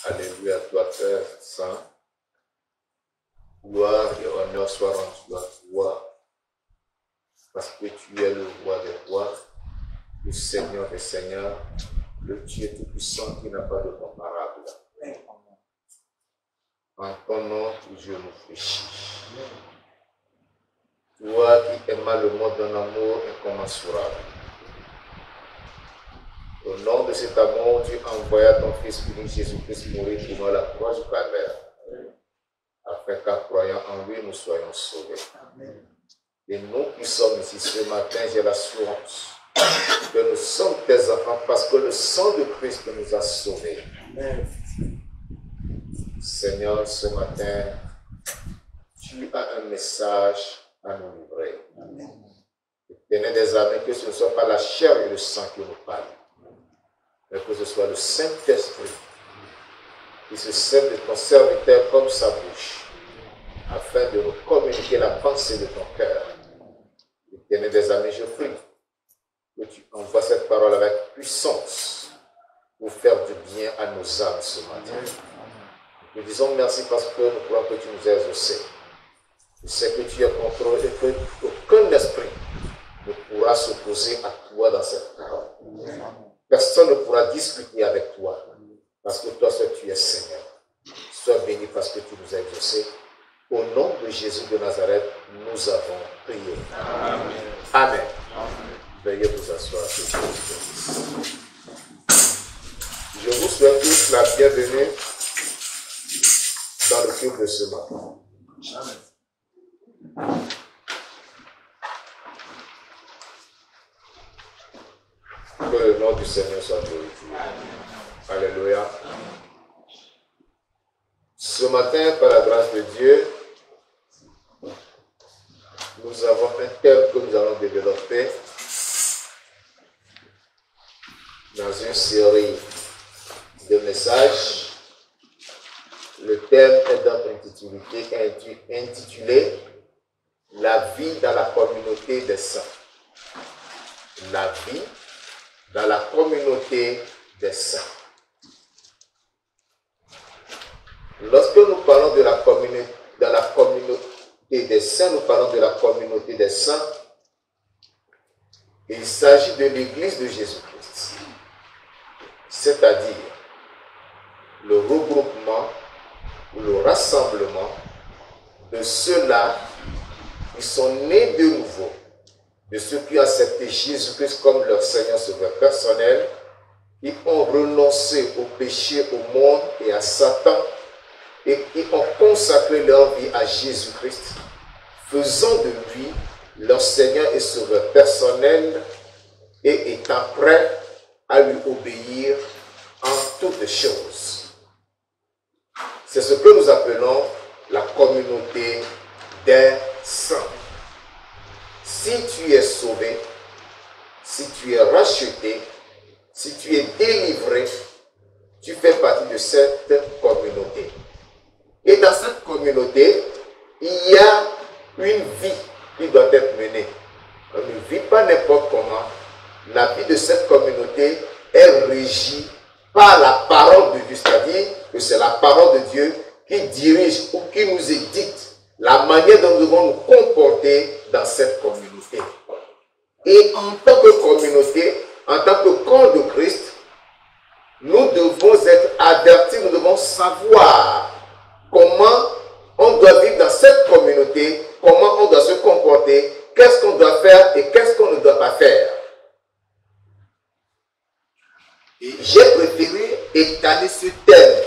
Alléluia, toi Père Saint. Gloire et honneur soient rendus à toi, parce que tu es le roi des rois, le Seigneur des seigneurs, le Dieu tout-puissant qui n'a pas de comparable. En ton nom, je nous fléchis. Toi qui aimas le monde d'un amour incommensurable. Au nom de cet amour, tu envoya ton Fils unique Jésus-Christ mourir pour nous à la croix du Calvaire, afin qu'en croyant en lui, nous soyons sauvés. Amen. Et nous qui sommes ici ce matin, j'ai l'assurance que nous sommes tes enfants parce que le sang de Christ nous a sauvés. Amen. Seigneur, ce matin, tu as un message à nous livrer. Tenez des amis, que ce ne soit pas la chair et le sang qui nous parlent, mais que ce soit le Saint-Esprit qui se sert de ton serviteur comme sa bouche, afin de nous communiquer la pensée de ton cœur. Tenez des amis, je prie que tu envoies cette parole avec puissance pour faire du bien à nos âmes ce matin. Nous disons merci parce que nous croyons que tu nous as exaucés. Je sais que tu es contrôlé et que aucun esprit ne pourra s'opposer à toi dans cette parole. Personne ne pourra discuter avec toi parce que toi seul tu es Seigneur. Sois béni parce que tu nous as exaucés. Au nom de Jésus de Nazareth, nous avons prié. Amen. Amen. Veuillez vous asseoir. Je vous souhaite tous la bienvenue dans le culte de ce matin. Amen. Que le nom du Seigneur soit glorifié. Alléluia. Ce matin, par la grâce de Dieu, nous avons un thème que nous allons développer dans une série de messages. Le thème est donc intitulé « La vie dans la communauté des saints ». La vie dans la communauté des saints. Lorsque nous parlons de la communauté, dans la communauté des saints, nous parlons de la communauté des saints. Il s'agit de l'Église de Jésus-Christ, c'est-à-dire le regroupement ou le rassemblement de ceux-là qui sont nés de nouveau, de ceux qui ont accepté Jésus-Christ comme leur Seigneur Sauveur personnel, qui ont renoncé au péché, au monde et à Satan, et qui ont consacré leur vie à Jésus-Christ, faisant de lui leur Seigneur et Sauveur personnel et étant prêts à lui obéir en toutes choses. C'est ce que nous appelons la communauté des saints. Si tu es sauvé, si tu es racheté, si tu es délivré, tu fais partie de cette communauté. Et dans cette communauté, il y a une vie qui doit être menée. On ne vit pas n'importe comment. La vie de cette communauté est régie par la parole de Dieu, c'est-à-dire que c'est la parole de Dieu qui dirige ou qui nous édicte la manière dont nous devons nous comporter dans cette communauté. Et en tant que communauté, en tant que corps de Christ, nous devons être avertis, nous devons savoir comment on doit vivre dans cette communauté, comment on doit se comporter, qu'est-ce qu'on doit faire et qu'est-ce qu'on ne doit pas faire. J'ai préféré étaler ce thème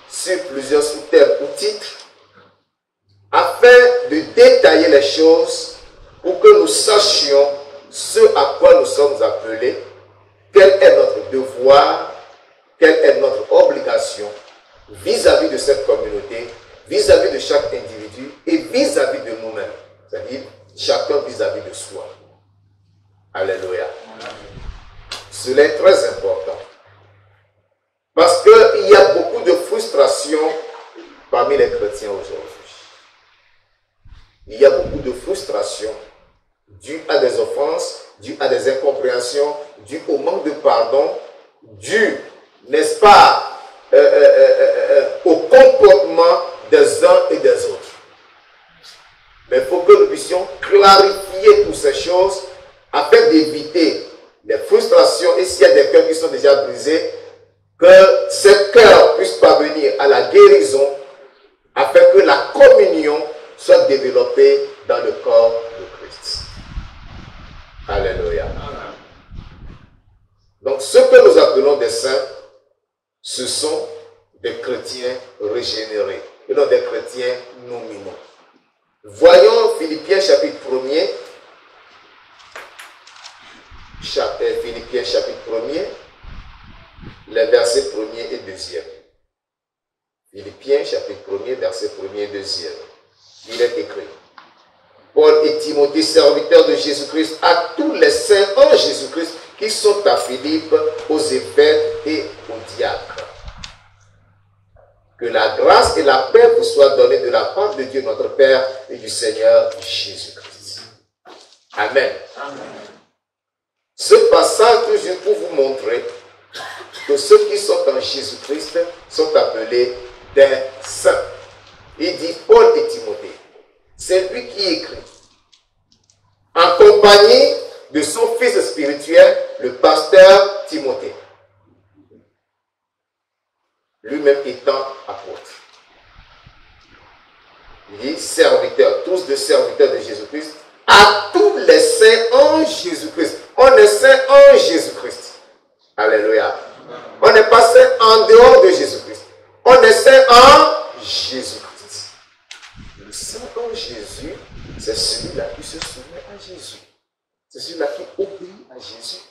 sur plusieurs sous-thèmes ou titres afin de détailler les choses pour que nous sachions ce à quoi nous sommes appelés, quel est notre devoir, quelle est notre obligation vis-à-vis de cette communauté, vis-à-vis de chaque individu et vis-à-vis de nous-mêmes, c'est-à-dire chacun vis-à-vis de soi. Alléluia. Cela est très important. Parce qu'il y a beaucoup de frustration parmi les chrétiens aujourd'hui. Il y a beaucoup de frustration due à des offenses, due à des incompréhensions, due au manque de pardon, due n'est-ce pas, au comportement des uns et des autres. Mais il faut que nous puissions clarifier toutes ces choses afin d'éviter les frustrations. Et s'il y a des cœurs qui sont déjà brisés, que ces cœurs puissent parvenir à la guérison afin que la communion soit développée dans le corps de Christ. Alléluia. Donc, ce que nous appelons des saints, ce sont des chrétiens régénérés et non des chrétiens nominaux. Voyons Philippiens chapitre 1er. Philippiens chapitre 1er, les versets 1er et 2e. Philippiens chapitre 1er, versets 1er et 2e. Il est écrit: Paul et Timothée, serviteurs de Jésus-Christ, à tous les saints en Jésus-Christ qui sont à Philippe, aux évêques et aux diacres. Que la grâce et la paix vous soient données de la part de Dieu notre Père et du Seigneur Jésus-Christ. Amen. Amen. Ce passage que je pour vous montrer que ceux qui sont en Jésus-Christ sont appelés des saints. Il dit Paul et Timothée. C'est lui qui écrit, en compagnie de son fils spirituel, le pasteur Timothée. Lui-même étant apôtre. Il dit serviteurs, tous de serviteurs de Jésus-Christ, à tous les saints en Jésus-Christ. On est saints en Jésus-Christ. Alléluia. On n'est pas saints en dehors de Jésus-Christ. On est saints en Jésus-Christ. Le saint en Jésus, c'est celui-là qui se soumet à Jésus. C'est celui-là qui obéit à Jésus.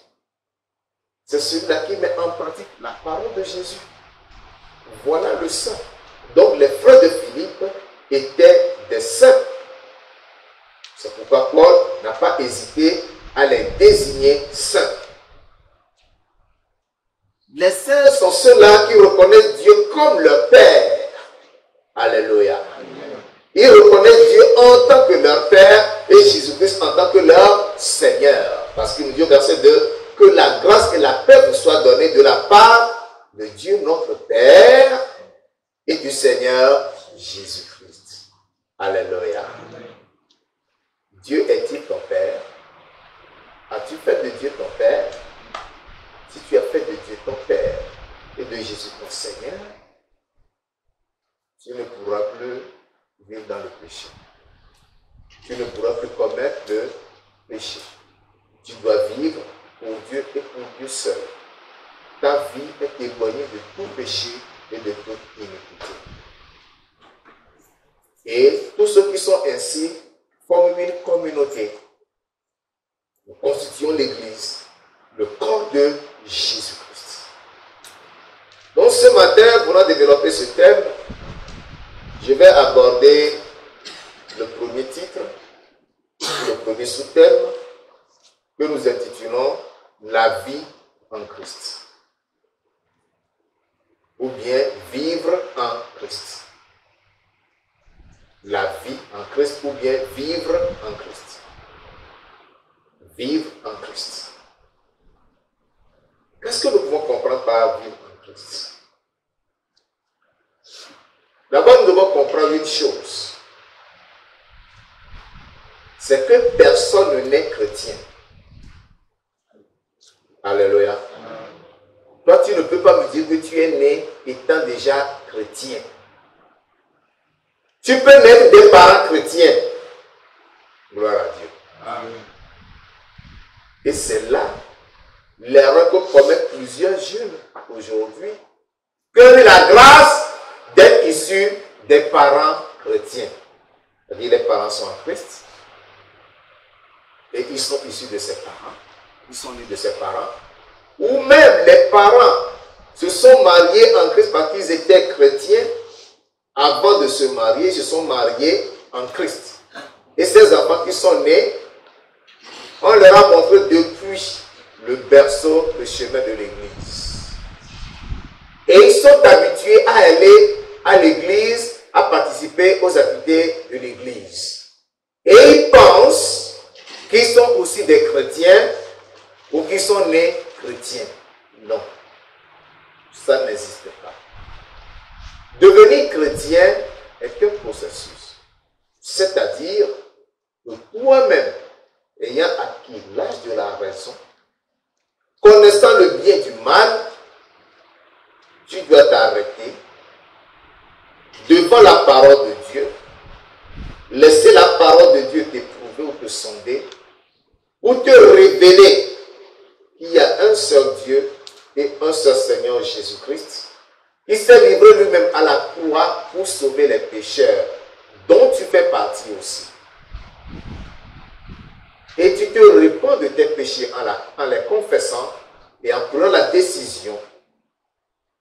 C'est celui-là qui met en pratique la parole de Jésus. Voilà le saint. Donc les frères de Philippe étaient des saints. C'est pourquoi Paul n'a pas hésité à les désigner saints. Les saints sont ceux-là qui reconnaissent Dieu comme leur Père. Alléluia. Ils reconnaissent Dieu en tant que leur Père et Jésus-Christ en tant que leur Seigneur. Parce qu'il nous dit au verset 2 que la grâce et la paix vous soient données de la part de Dieu notre Père et du Seigneur Jésus-Christ. Alléluia. Dieu est-il ton Père? As-tu fait de Dieu ton Père? Si tu as fait de Dieu ton Père et de Jésus ton Seigneur, tu ne pourras plus vivre dans le péché. Tu ne pourras plus commettre le péché. Tu dois vivre pour Dieu et pour Dieu seul. Ta vie est éloignée de tout péché et de toute iniquité. Et tous ceux qui sont ainsi forment une communauté. Nous constituons l'Église, le corps de Jésus-Christ. Donc ce matin, pour développer ce thème, je vais aborder le premier titre, le premier sous-thème, que nous intitulons « La vie en Christ ». Ou bien « Vivre en Christ ». La vie en Christ ou bien « Vivre en Christ ». Vivre en Christ. Qu'est-ce que nous pouvons comprendre par vivre en Christ? D'abord, nous devons comprendre une chose. C'est que personne n'est chrétien. Alléluia. Toi, tu ne peux pas me dire que tu es né étant déjà chrétien. Tu peux naître des parents chrétiens. Gloire à Dieu. Amen. Et c'est là l'erreur que commettent plusieurs jeunes aujourd'hui, que la grâce d'être issu des parents chrétiens. C'est-à-dire les parents sont en Christ et ils sont issus de ses parents, ils sont nés de ses parents, ou même les parents se sont mariés en Christ parce qu'ils étaient chrétiens. Avant de se marier, ils se sont mariés en Christ. Et ces enfants qui sont nés, on leur a montré depuis le berceau, le chemin de l'Église. Et ils sont habitués à aller à l'Église, à participer aux activités de l'Église. Et ils pensent qu'ils sont aussi des chrétiens ou qu'ils sont nés chrétiens. Non. ça n'existe pas. Devenir chrétien est un processus. C'est-à-dire que toi-même, ayant acquis l'âge de la raison, connaissant le bien du mal, tu dois t'arrêter devant la parole de Dieu, laisser la parole de Dieu t'éprouver ou te sonder, ou te révéler qu'il y a un seul Dieu et un seul Seigneur Jésus-Christ, qui s'est livré lui-même à la croix pour sauver les pécheurs, dont tu fais partie aussi. Et tu te répands de tes péchés en les confessant et en prenant la décision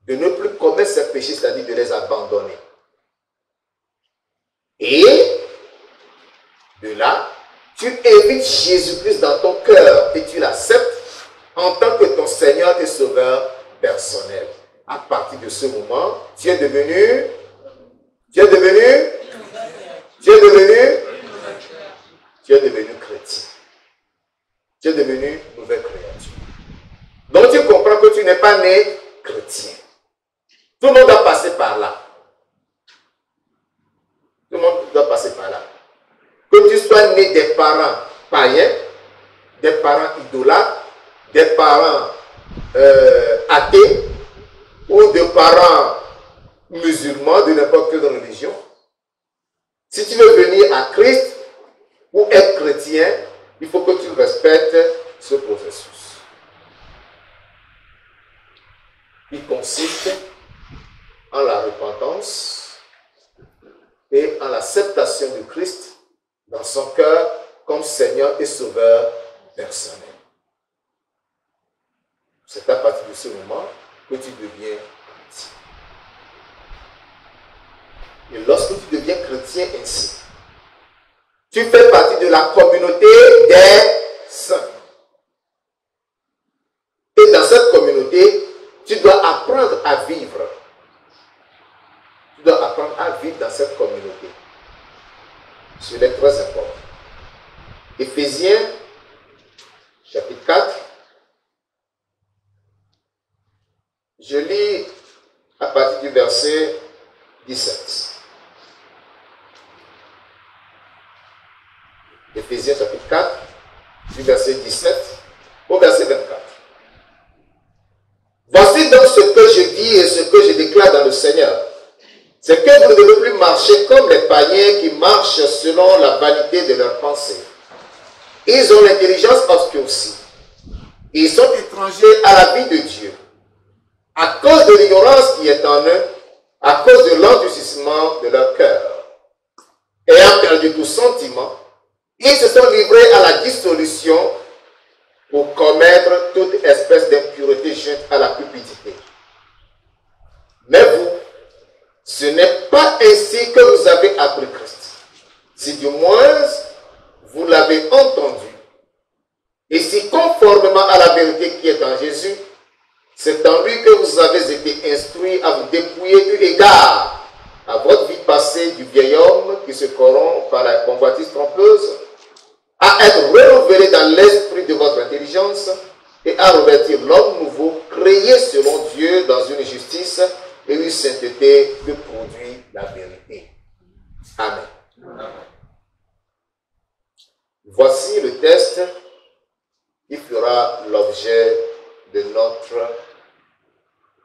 de ne plus commettre ces péchés, c'est-à-dire de les abandonner. Et de là, tu invites Jésus-Christ dans ton cœur et tu l'acceptes en tant que ton Seigneur et Sauveur personnel. À partir de ce moment, tu es devenu chrétien. Tu es devenu nouvelle créature. Donc tu comprends que tu n'es pas né chrétien. Tout le monde doit passer par là. Tout le monde doit passer par là. Que tu sois né des parents païens, des parents idolâtres, des parents athées, ou de parents musulmans de n'importe quelle religion. Si tu veux venir à Christ ou être chrétien, il faut que tu respectes ce processus. Il consiste en la repentance et en l'acceptation de Christ dans son cœur comme Seigneur et Sauveur personnel. C'est à partir de ce moment que tu deviens chrétien. Et lorsque tu deviens chrétien ainsi, tu fais partie de la communauté des saints. Et dans cette communauté, tu dois apprendre à vivre. Tu dois apprendre à vivre dans cette communauté. Cela est très important. Éphésiens, chapitre 4. Je lis à partir du verset 17. Éphésiens chapitre 4, du verset 17 au verset 24. Voici donc ce que je dis et ce que je déclare dans le Seigneur. C'est que vous ne devez plus marcher comme les païens qui marchent selon la vanité de leurs pensées. Ils ont l'intelligence obscurcie. Ils sont étrangers à la vie de Dieu. À cause de l'ignorance qui est en eux, à cause de l'endurcissement de leur cœur. Ayant perdu tout sentiment, ils se sont livrés à la dissolution pour commettre toute espèce d'impureté jointe à la cupidité. Mais vous, ce n'est pas ainsi que vous avez appris Christ. Si du moins vous l'avez entendu, et si conformément à la vérité qui est en Jésus, c'est en lui que vous avez été instruits à vous dépouiller eu égard à votre vie passée du vieil homme qui se corrompt par la convoitise trompeuse, à être renouvelé dans l'esprit de votre intelligence et à revêtir l'homme nouveau, créé selon Dieu dans une justice et une sainteté que produit la vérité. Amen. Voici le test qui fera l'objet de notre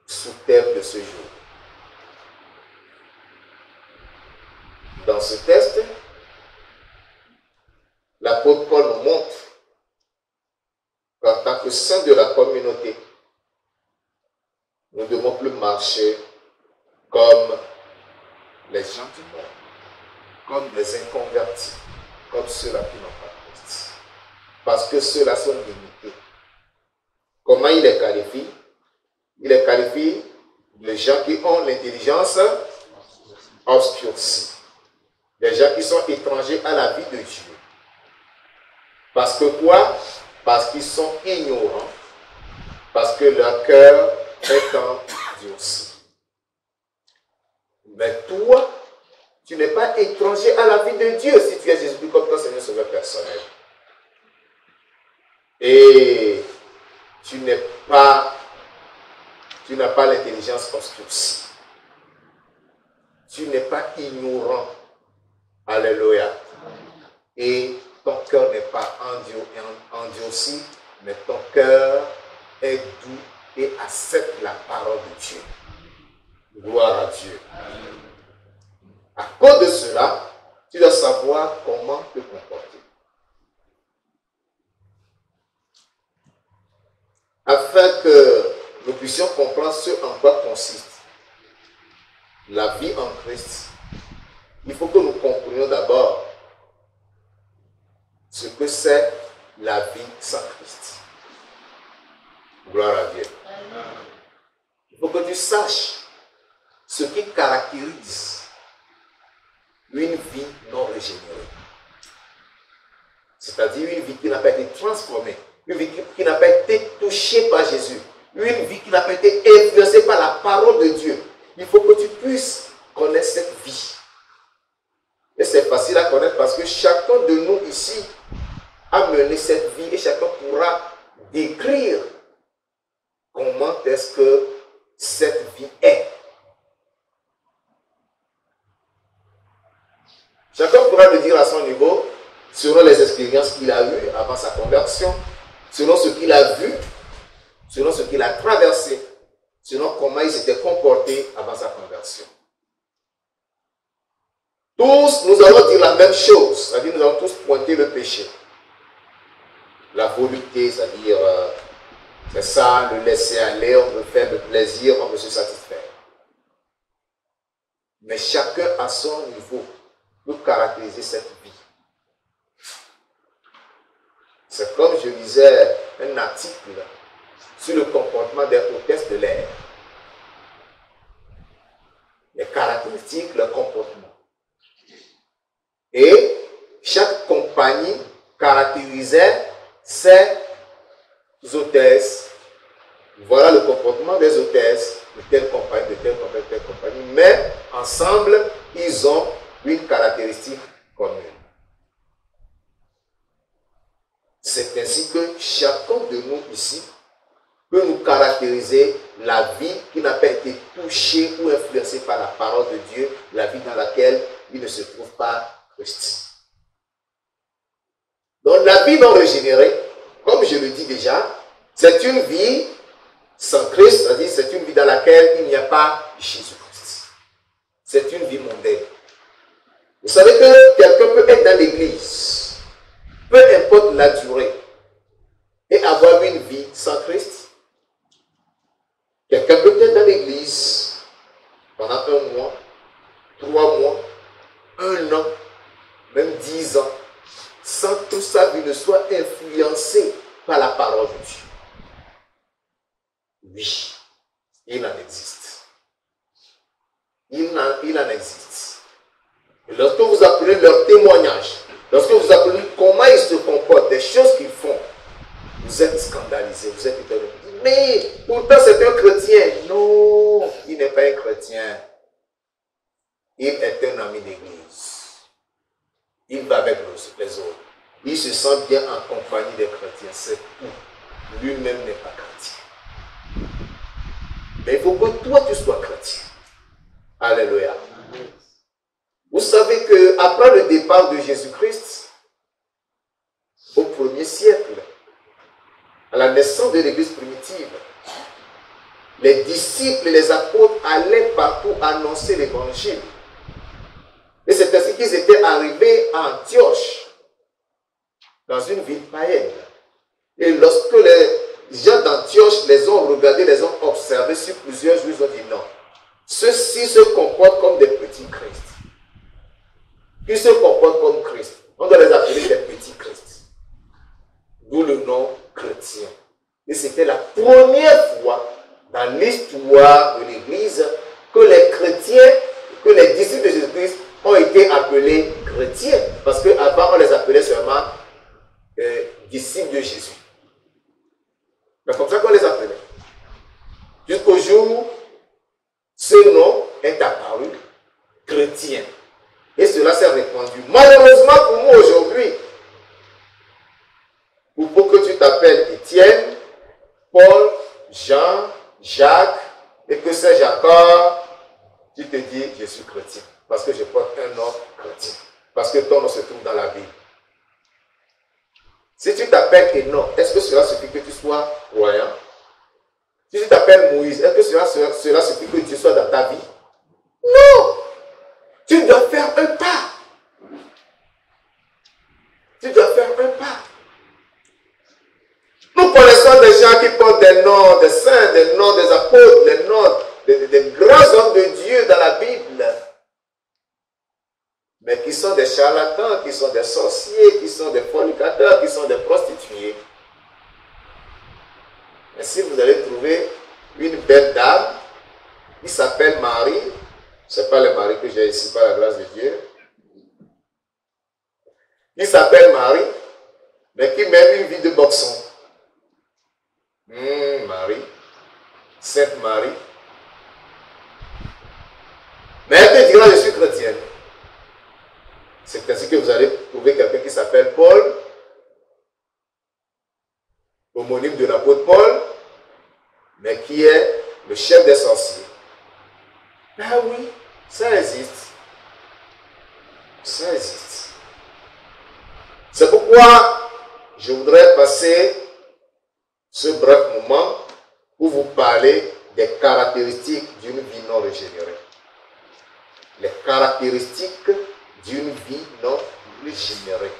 sous-thème de ce jour. Dans ce test, l'apôtre Paul nous montre qu'en tant que saints de la communauté, nous ne devons plus marcher comme les gens du monde, comme des inconvertis, comme ceux-là qui n'ont pas Christ. Parce que ceux-là sont limités. Comment il les qualifie? Il les qualifie de gens qui ont l'intelligence obscurcie. Des gens qui sont étrangers à la vie de Dieu. Parce que quoi? Parce qu'ils sont ignorants. Parce que leur cœur est endurci. Mais toi, tu n'es pas étranger à la vie de Dieu si tu es Jésus comme ton Seigneur Sauveur personnel. Et tu n'es pas tu n'as pas l'intelligence obscurcie. Tu n'es pas ignorant. Alléluia. Et ton cœur n'est pas endurci, mais ton cœur est doux et accepte la parole de Dieu. Gloire à Dieu. À cause de cela, tu dois savoir comment te comporter. Afin que nous puissions comprendre ce en quoi consiste la vie en Christ, il faut que nous comprenions d'abord ce que c'est la vie sans Christ. Gloire à Dieu. Il faut que tu saches ce qui caractérise une vie non régénérée. C'est-à-dire une vie qui n'a pas été transformée, une vie qui n'a pas été touchée par Jésus, une vie qui n'a pas été influencée par la parole de Dieu. Il faut que tu puisses connaître cette vie. Et c'est facile à connaître parce que chacun de nous ici a mené cette vie et chacun pourra décrire comment est-ce que cette vie est. Chacun pourra le dire à son niveau, selon les expériences qu'il a eues avant sa conversion, selon ce qu'il a vu, selon ce qu'il a traversé, selon comment il s'était comporté avant sa conversion. Tous, nous allons dire la même chose, c'est-à-dire nous allons tous pointer le péché. La volupté, c'est-à-dire, c'est ça, le laisser aller, on veut faire le plaisir, on veut se satisfaire. Mais chacun à son niveau peut caractériser cette vie. C'est comme je lisais un article sur le comportement des hôtesses de l'air. Les caractéristiques, leur comportement. Et chaque compagnie caractérisait ses hôtesses. Voilà le comportement des hôtesses de telle compagnie, de telle compagnie, de telle compagnie. Mais ensemble, ils ont une caractéristique commune. C'est ainsi que chacun de nous ici peut nous caractériser la vie qui n'a pas été touchée ou influencée par la parole de Dieu, la vie dans laquelle il ne se trouve pas Christ. Donc la vie non régénérée, comme je le dis déjà, c'est une vie sans Christ, c'est-à-dire c'est une vie dans laquelle il n'y a pas Jésus-Christ. C'est une vie mondaine. Vous savez que quelqu'un peut être dans l'église, peu importe la durée, et avoir une vie sans Christ. Quelqu'un peut être dans l'église pendant 1 mois, 3 mois, 1 an, même 10 ans, sans que sa vie ne soit influencée par la parole de Dieu. Oui, il en existe. Il en existe. Et lorsque vous appelez leur témoignage, lorsque vous appelez comment ils se comportent, des choses qu'ils font, vous êtes scandalisés, vous êtes étonnés. Mais pourtant c'est un chrétien. Non, il n'est pas un chrétien. Il est un ami d'église. Il va avec les autres. Il se sent bien en compagnie des chrétiens. C'est tout. Lui-même n'est pas chrétien. Mais il faut que toi tu sois chrétien. Alléluia. Vous savez qu'après le départ de Jésus-Christ, au 1er siècle, à la naissance de l'église primitive, les disciples et les apôtres allaient partout annoncer l'évangile. Et c'est ainsi qu'ils étaient arrivés à Antioche, dans une ville païenne. Et lorsque les gens d'Antioche les ont regardés, les ont observés sur plusieurs jours, ils ont dit non. Ceux-ci se comportent comme des petits Christ. Ils se comportent comme Christ. On doit les appeler des petits Christ. D'où le nom chrétien. Et c'était la première fois dans l'histoire de l'Église que les chrétiens, que les disciples de Jésus-Christ ont été appelés chrétiens. Parce qu'avant, on les appelait seulement disciples de Jésus. C'est comme ça qu'on les appelait. Jusqu'au jour où ce nom est apparu chrétien. Et cela s'est répandu. Malheureusement pour moi aujourd'hui, pour que tu t'appelles Étienne, Paul, Jean, Jacques, sais Jacob, tu te dis, je suis chrétien. Parce que je porte un nom chrétien. Parce que ton nom se trouve dans la Bible. Si tu t'appelles Enoch, est-ce que cela suffit que tu sois croyant? Si tu t'appelles Moïse, est-ce que cela suffit que Dieu soit dans ta vie? Non! Tu dois faire un pas. Tu dois faire un pas. Nous connaissons des gens qui portent des noms des saints, des noms des apôtres, des noms des grands hommes de Dieu dans la Bible. Mais qui sont des charlatans, qui sont des sorciers, qui sont des fornicateurs, qui sont des prostituées. Et si vous allez trouver une belle dame qui s'appelle Marie, ce n'est pas le mari que j'ai ici par la grâce de Dieu, qui s'appelle Marie, mais qui mène une vie de boxon. Marie, Sainte Marie. Mais elle te dira, je suis chrétienne. C'est ainsi que vous allez trouver quelqu'un qui s'appelle Paul, homonyme de l'apôtre Paul, mais qui est le chef des sorciers. Ah oui, ça existe. Ça existe. C'est pourquoi je voudrais passer ce bref moment pour vous parler des caractéristiques d'une vie non régénérée. Les caractéristiques d'une vie non régénérée.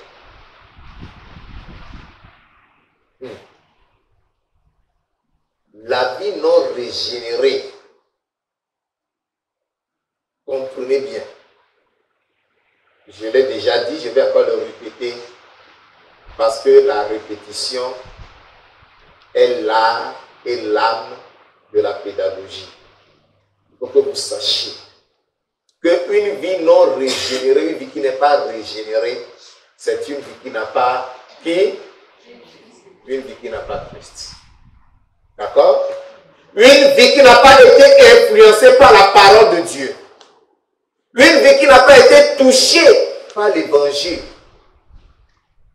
La vie non régénérée, comprenez bien, je l'ai déjà dit, je vais encore le répéter, parce que la répétition est l'art et l'âme de la pédagogie. Il faut que vous sachiez qu'une vie non régénérée, une vie qui n'est pas régénérée, c'est une vie qui n'a pas qui? Une vie qui n'a pas Christ. D'accord? Une vie qui n'a pas été influencée par la parole de Dieu. Une vie qui n'a pas été touchée par l'évangile.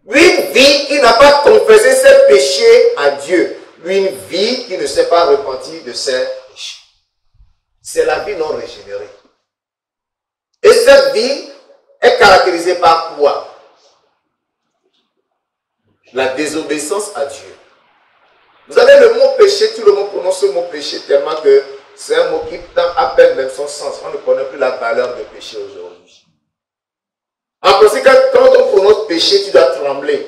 Une vie qui n'a pas confessé ses péchés à Dieu. Une vie qui ne s'est pas repentie de ses péchés. C'est la vie non régénérée. Et cette vie est caractérisée par quoi? La désobéissance à Dieu. Vous avez le mot péché, tout le monde prononce ce mot péché tellement que c'est un mot qui tend à perdre même son sens. On ne connaît plus la valeur de péché aujourd'hui. En principe, quand on prononce péché, tu dois trembler.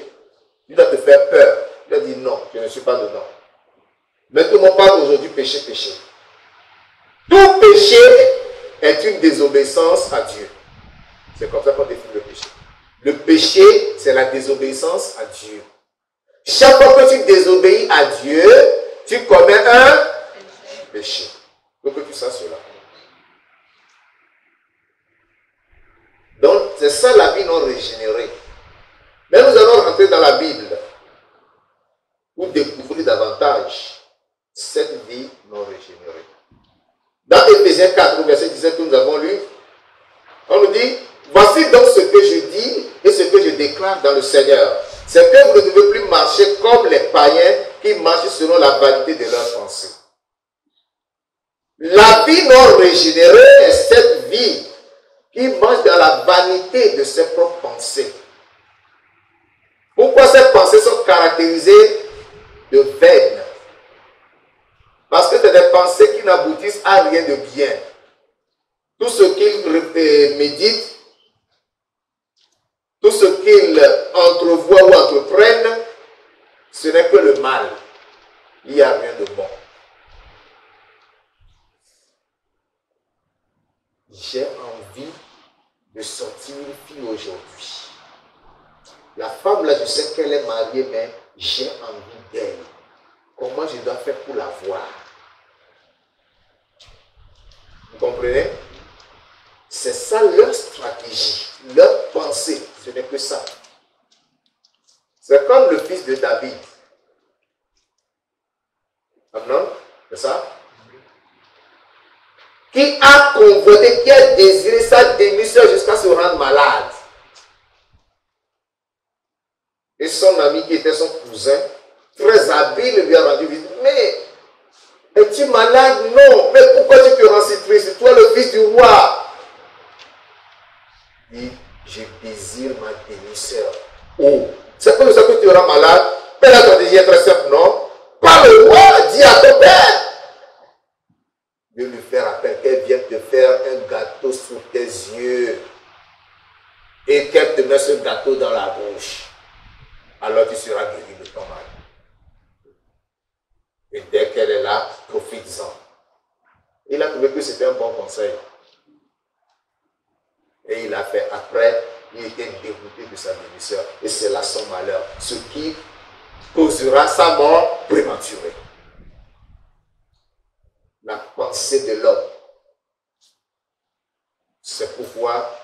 Tu dois te faire peur. Tu dois dire non, je ne suis pas dedans. Mais tout le monde parle aujourd'hui péché, péché. Tout péché est une désobéissance à Dieu. C'est comme ça qu'on définit le péché. Le péché, c'est la désobéissance à Dieu. Chaque fois que tu désobéis à Dieu, tu commets un péché. Il faut que tu saches cela. Donc, c'est ça la vie non régénérée. Mais nous allons rentrer dans la Bible pour découvrir davantage cette vie non régénérée. Dans Éphésiens 4, verset 17 que nous avons lu, on nous dit, voici donc ce que je dis et ce que je déclare dans le Seigneur. C'est que vous ne devez plus marcher comme les païens qui marchent selon la vanité de leurs pensées. La vie non régénérée est cette vie qui marche dans la vanité de ses propres pensées. Pourquoi ces pensées sont caractérisées de vaines? Parce que c'est des pensées qui n'aboutissent à rien de bien. Tout ce qu'ils méditent, tout ce qu'ils entrevoient ou entreprennent, ce n'est que le mal. Il n'y a rien de bon. J'ai envie de sortir une fille aujourd'hui. La femme là, je sais qu'elle est mariée, mais j'ai envie d'elle. Comment je dois faire pour la voir? Vous comprenez? C'est ça leur stratégie, leur pensée. Ce n'est que ça. C'est comme le fils de David. Amnon, c'est ça? Qui a convoité, qui a désiré sa démission jusqu'à se rendre malade. Et son ami qui était son cousin, très habile, lui a rendu visite. Mais Es-tu malade? Non. Mais pourquoi tu te rends si triste? Toi, le fils du roi. Il dit, je désire ma demi-sœur. Oh, c'est comme ça que tu seras malade. Mais la stratégie est très simple, non? Par le roi, dis à ton père de lui faire appel, qu'elle vienne te faire un gâteau sous tes yeux et qu'elle te mette ce gâteau dans la bouche. Alors tu seras guéri de ton mal. Et dès qu'elle est là, profite-en. Il a trouvé que c'était un bon conseil. Et il a fait. Après, il était dégoûté de sa demi-sœur. Et c'est là son malheur. Ce qui causera sa mort prématurée. La pensée de l'homme, c'est pourquoi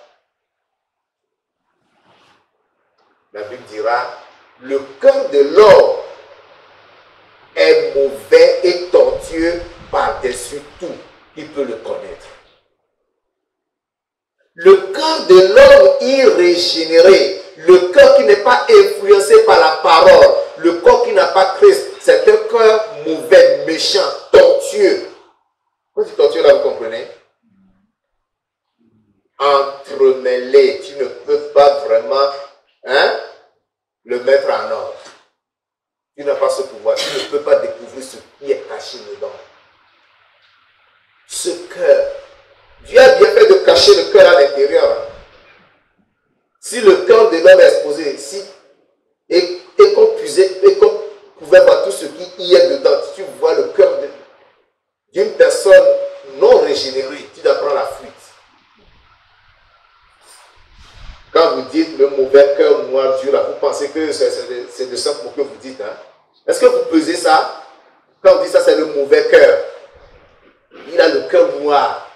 la Bible dira, le cœur de l'homme est mauvais et tortueux par-dessus tout. Il peut le connaître. Le cœur de l'homme irrégénéré, le cœur qui n'est pas influencé par la parole, le corps qui n'a pas Christ, c'est un cœur mauvais, méchant, tortueux. Quand tu tortueux là, vous comprenez? Entremêlé, tu ne peux pas vraiment le mettre en ordre. Tu n'as pas ce pouvoir, tu ne peux pas découvrir ce qui est caché dedans. Ce cœur, Dieu a bien fait de cacher le cœur à l'intérieur. Si le cœur de l'homme est exposé, et qu'on pouvait voir tout ce qui y est dedans, si tu vois le cœur d'une personne non régénérée, tu dois prendre la fuite. Quand vous dites le mauvais cœur noir Dieu, là, vous pensez que c'est de simple mot que vous dites. Hein? Est-ce que vous pesez ça? Quand on dit ça, c'est le mauvais cœur. Il a le cœur noir.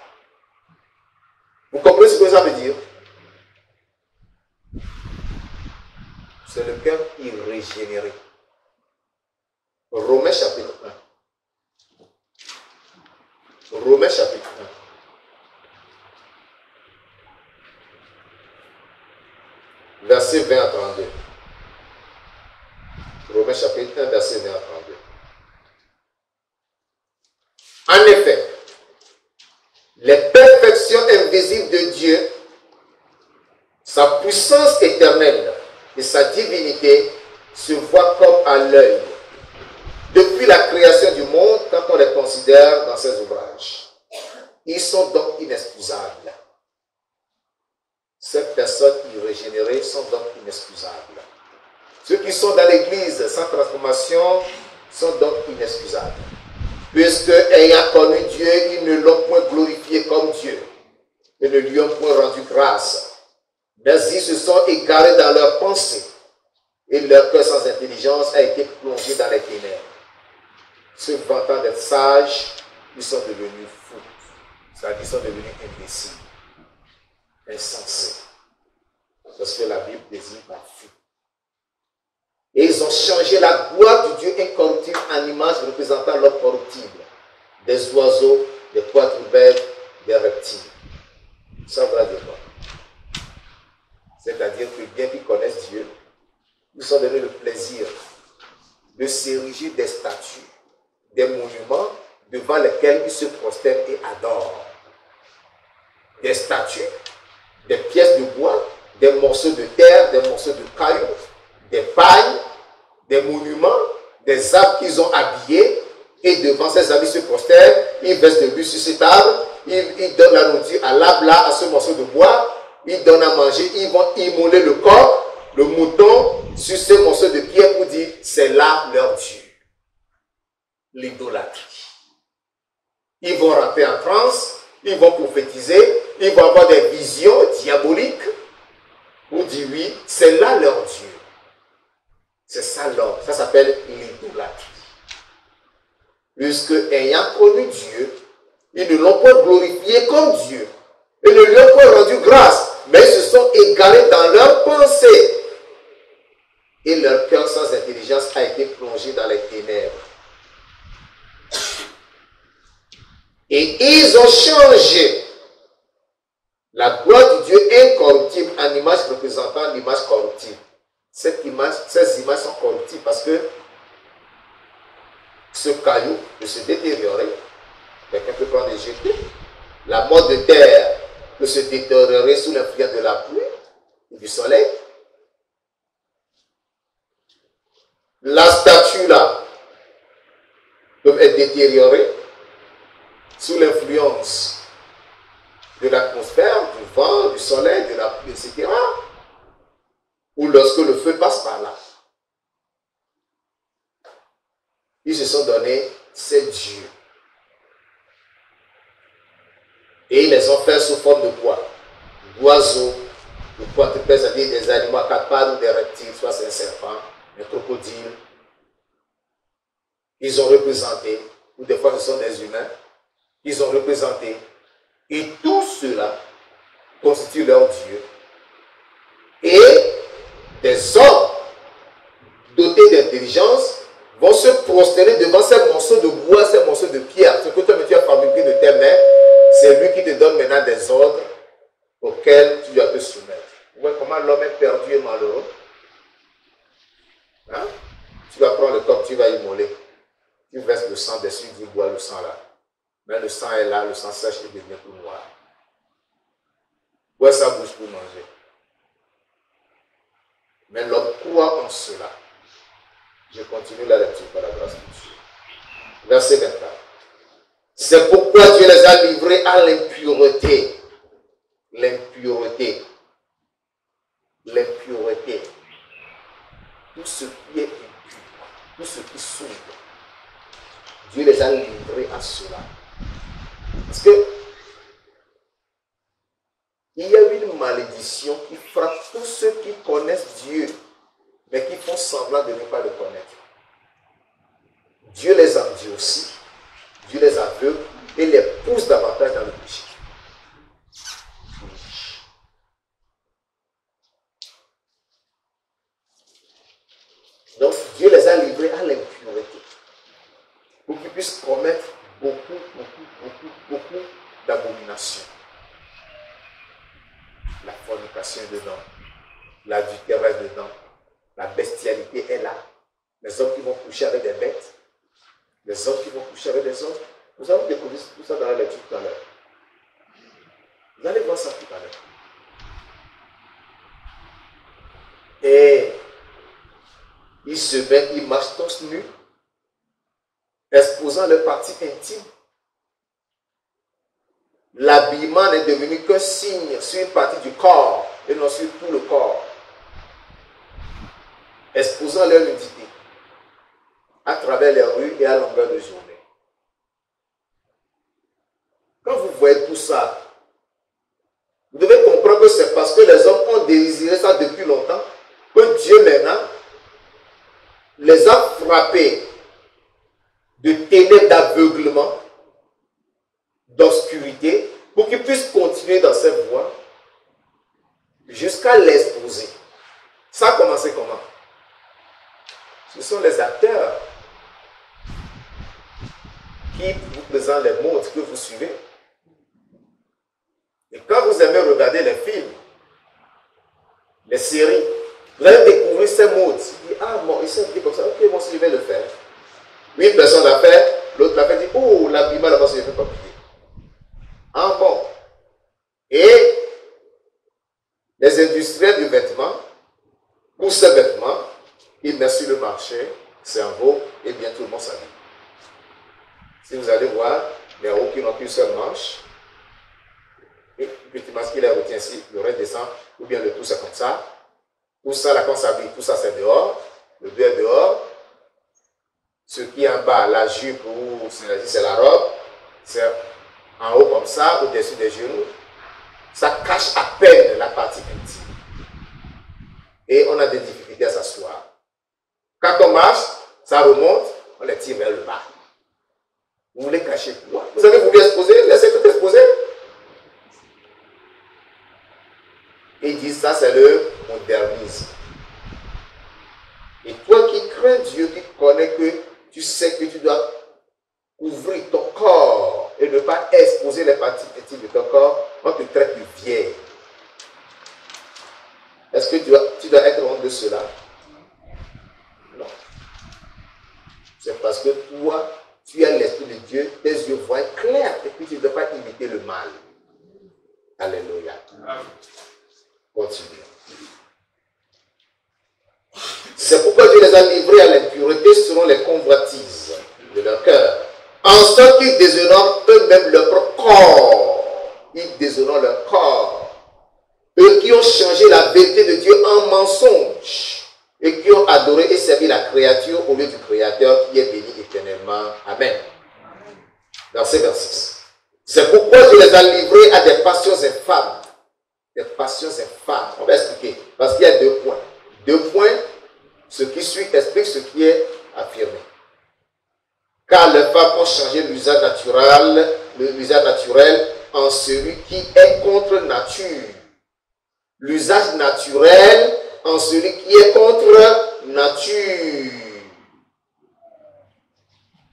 Vous comprenez ce que ça veut dire? C'est le cœur irrégénéré. Romains chapitre 1. Romains chapitre 1. Verset 20 à 32. Romains chapitre 1, verset 20 à 32. En effet, les perfections invisibles de Dieu, sa puissance éternelle et sa divinité se voient comme à l'œil depuis la création du monde quand on les considère dans ses ouvrages. Ils sont donc inexcusables. Ces personnes irrégénérées sont donc inexcusables. Ceux qui sont dans l'église sans transformation sont donc inexcusables. Puisque, ayant connu Dieu, ils ne l'ont point glorifié comme Dieu et ne lui ont point rendu grâce. Mais ils se sont égarés dans leurs pensées et leur cœur sans intelligence a été plongé dans les ténèbres. Se vantant d'être sages, ils sont devenus fous. C'est-à-dire qu'ils sont devenus imbéciles, insensés. Parce que la Bible désigne par fou. Et ils ont changé la gloire du Dieu incorruptible en image représentant l'homme corruptible. Des oiseaux, des quadrupèdes, des reptiles. Ça veut dire quoi? C'est-à-dire que bien qu'ils connaissent Dieu, ils sont donnés le plaisir de s'ériger des statues, des monuments devant lesquels ils se prosternent et adorent. Des statues, des pièces de bois, des morceaux de terre, des morceaux de cailloux, des pailles, des monuments, des arbres qu'ils ont habillés, et devant ces habits se prosternent, ils versent de l'huile sur ces tables, ils donnent la nourriture à l'arbre là, à ce morceau de bois, ils donnent à manger, ils vont immoler le corps, le mouton, sur ce morceau de pierre pour dire, c'est là leur Dieu. L'idolâtrie. Ils vont rentrer en transe, ils vont prophétiser, ils vont avoir des visions diaboliques, pour dire oui, c'est là leur Dieu. C'est ça l'homme, ça s'appelle l'idolâtrie. Puisque ayant connu Dieu, ils ne l'ont pas glorifié comme Dieu. Ils ne lui ont pas rendu grâce, mais ils se sont égarés dans leurs pensées. Et leur cœur sans intelligence a été plongé dans les ténèbres. Et ils ont changé la gloire du Dieu incorruptible en image représentant l'image corruptible. Ces images sont corruptibles parce que ce caillou peut se détériorer. Quelqu'un peut prendre et jeter. La motte de terre peut se détériorer sous l'influence de la pluie et du soleil. La statue là peut être détériorée sous l'influence de l'atmosphère, du vent, du soleil, de la pluie, etc. Ou lorsque le feu passe par là. Ils se sont donnés ces dieux. Et ils les ont fait sous forme de quoi? D'oiseaux, de quadrupèdes, c'est-à-dire des animaux à quatre pattes ou des reptiles, soit c'est un serpent, un crocodile. Ils ont représenté, ou des fois ce sont des humains, ils ont représenté. Et tout cela constitue leur Dieu. Et des hommes dotés d'intelligence vont se prosterner devant ces morceaux de bois, ces morceaux de pierre. Ce que toi tu as fabriqué de tes mains, c'est lui qui te donne maintenant des ordres auxquels tu dois te soumettre. Vous voyez comment l'homme est perdu et malheureux? Hein? Tu vas prendre le corps, tu vas immoler. Tu verses le sang dessus, tu bois le sang là. Mais le sang est là, le sang sèche et devient tout noir. Où est sa bouche pour manger? Mais l'homme croit en cela. Je continue la lecture par la grâce de Dieu. Verset 24. C'est pourquoi Dieu les a livrés à l'impureté. L'impureté. L'impureté. Tout ce qui est impur, tout ce qui s'ouvre. Dieu les a livrés à cela. Parce que il y a une malédiction qui frappe tous ceux qui connaissent Dieu, mais qui font semblant de ne pas le connaître. Dieu les endurcit, Dieu les aveugle et les pousse davantage dans le péché. Donc Dieu les a livrés à l'impureté pour qu'ils puissent commettre beaucoup d'abominations. La fornication est dedans, l'adultère est dedans, la bestialité est là. Les hommes qui vont coucher avec des bêtes, les hommes qui vont coucher avec des hommes. Nous allons découvrir tout ça dans la lecture tout à l'heure. Vous allez voir ça tout à l'heure. Et ils se vêtent, ils marchent tous nus, exposant leurs parties intimes. L'habillement n'est devenu qu'un signe sur une partie du corps et non sur tout le corps. Exposant leur nudité à travers les rues et à longueur de journée. Quand vous voyez tout ça, vous devez comprendre que c'est parce que les hommes ont désiré ça depuis longtemps que Dieu maintenant les a frappés de ténèbres, d'aveuglement, d'obscurité, pour qu'ils puissent continuer dans cette voie jusqu'à l'exposer. Ça a commencé comment? Ce sont les acteurs qui vous présentent les modes que vous suivez. Et quand vous aimez regarder les films, les séries, vous allez découvrir ces modes. Vous dites, ah bon, il s'est dit comme ça, ok, moi aussi je vais le faire. Une personne l'a fait, l'autre l'a fait, dit, oh, l'habillement là-bas, je ne vais pas plier. Ah bon. Et les industriels du vêtement, pour ces vêtements, ils mettent sur le marché, c'est en vaut, et bien tout le monde s'habille. Si vous allez voir, les roues qui n'ont qu'une seule manche, et le petit masque qui les retient ici, le reste descend, ou bien le tout c'est comme ça. Tout ça, là, quand on s'habille, tout ça c'est dehors, le deux est dehors. Ce qui est en bas, la jupe ou c'est la robe, c'est en haut comme ça, au-dessus des genoux. Ça cache à peine la partie intime. Et on a des difficultés à s'asseoir. Quand on marche, ça remonte, on les tire vers le bas. Vous voulez cacher quoi? Vous avez voulu exposer? Laissez tout exposer. Et ils disent ça, c'est le modernisme. Et toi qui crains Dieu, qui connais que tu sais que tu dois ouvrir ton corps et ne pas exposer les parties intimes de ton corps, on te traite de vieille. Est-ce que tu dois être honte de cela? Non. C'est parce que toi, Alléluia. Continuons. C'est pourquoi Dieu les a livrés à l'impureté selon les convoitises de leur cœur, en sorte qu'ils déshonorent eux-mêmes leur propre corps. Ils déshonorent leur corps. Eux qui ont changé la vérité de Dieu en mensonge et qui ont adoré et servi la créature au lieu du Créateur qui est béni éternellement. Amen. Verset 26. C'est pourquoi Dieu les a livrés à des passions infâmes. Des passions infâmes. On va expliquer. Parce qu'il y a 2 points. 2 points. Ce qui suit explique ce qui est affirmé. Car les femmes ont changé l'usage naturel en celui qui est contre nature. L'usage naturel en celui qui est contre nature.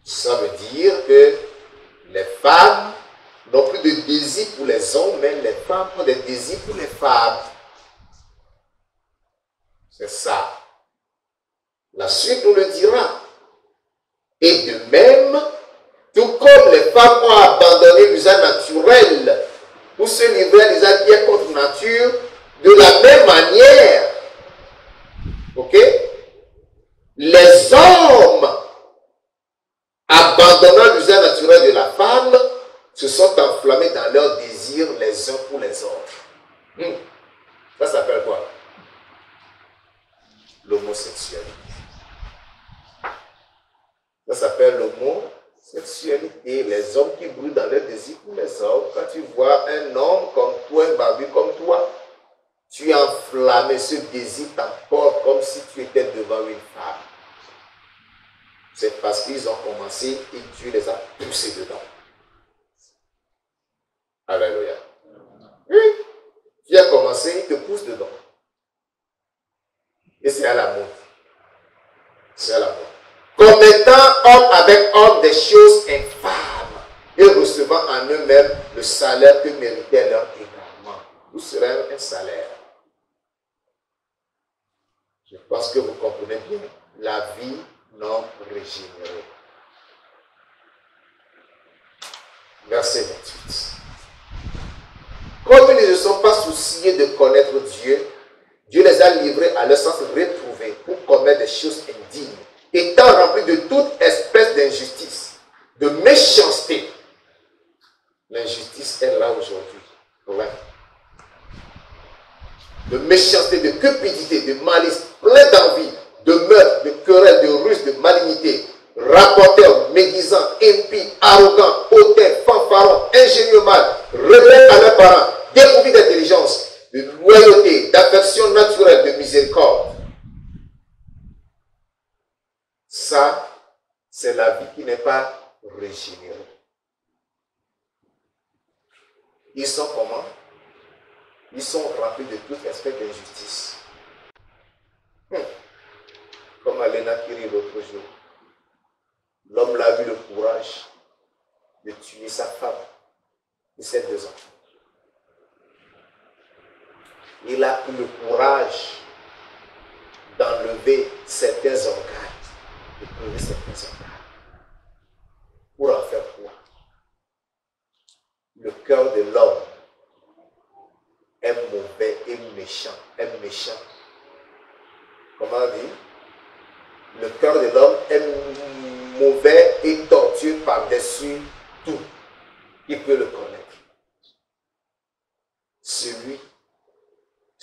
Ça veut dire que les femmes n'ont plus de désir pour les hommes, mais les femmes ont des désirs pour les femmes. C'est ça. La suite nous le dira. Et de même, tout comme les femmes ont abandonné l'usage naturel pour se livrer à l'usage qui est contre nature, de la même manière, ok, les hommes, abandonnant l'usage naturel de la femme, se sont enflammés dans leurs désirs les uns pour les autres. Ça s'appelle quoi? L'homosexualité. Ça s'appelle l'homosexualité. Les hommes qui brûlent dans leurs désirs pour les hommes. Quand tu vois un homme comme toi, un barbu comme toi, tu es enflammé, ce désir t'emporte comme si tu étais devant une femme. C'est parce qu'ils ont commencé et Dieu les a poussés dedans. Alléluia. Oui. Tu as commencé, il te pousse dedans. Et c'est à la mode. C'est à la mode. Commettant homme avec homme des choses infâmes et recevant en eux-mêmes le salaire que méritait leur égarement. Où serait un salaire? Je pense que vous comprenez bien la vie non régénérée. Verset 28. Comme ils ne se sont pas souciés de connaître Dieu, Dieu les a livrés à leur sens retrouvé pour commettre des choses indignes, étant remplis de toute espèce d'injustice, de méchanceté. L'injustice est là aujourd'hui. Ouais. De méchanceté, de cupidité, de malice, plein d'envie, de meurtre, de querelle, de ruse, de malignité, rapporteurs, médisants, impies, arrogants, hautains, fanfarons, ingénieux mal, rebelles à leurs parents, dépourvus d'intelligence, de loyauté, d'affection naturelle, de miséricorde. Ça, c'est la vie qui n'est pas régénérée. Ils sont comment? Ils sont remplis de toute espèce d'injustice. Comme Alena Kiri l'autre jour. L'homme a eu le courage de tuer sa femme et ses 2 enfants. Il a eu le courage d'enlever certains organes, de crever certains organes. Pour en faire quoi? Le cœur de l'homme est mauvais et méchant. Est méchant. Comment on dit? Le cœur de l'homme est mauvais et tortueux par-dessus tout. Il peut le connaître.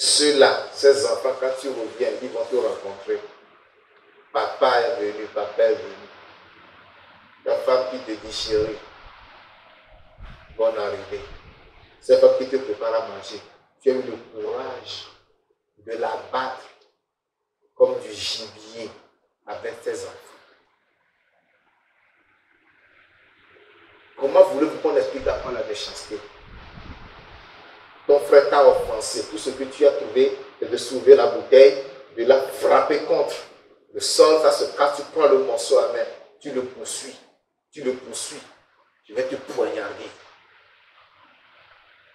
Ceux-là, ces enfants, quand tu reviens, ils vont te rencontrer. Papa est venu, papa est venu. La femme qui te dit chérie, bonne arrivée. Cette femme qui te prépare à manger, tu as eu le courage de la battre comme du gibier avec tes enfants. Comment voulez-vous qu'on explique à quoi la méchanceté? Ton frère t'a offensé. Tout ce que tu as trouvé, c'est de soulever la bouteille, de la frapper contre. Le sol, ça se casse, tu prends le morceau à main, tu le poursuis. Tu le poursuis. Je vais te poignarder.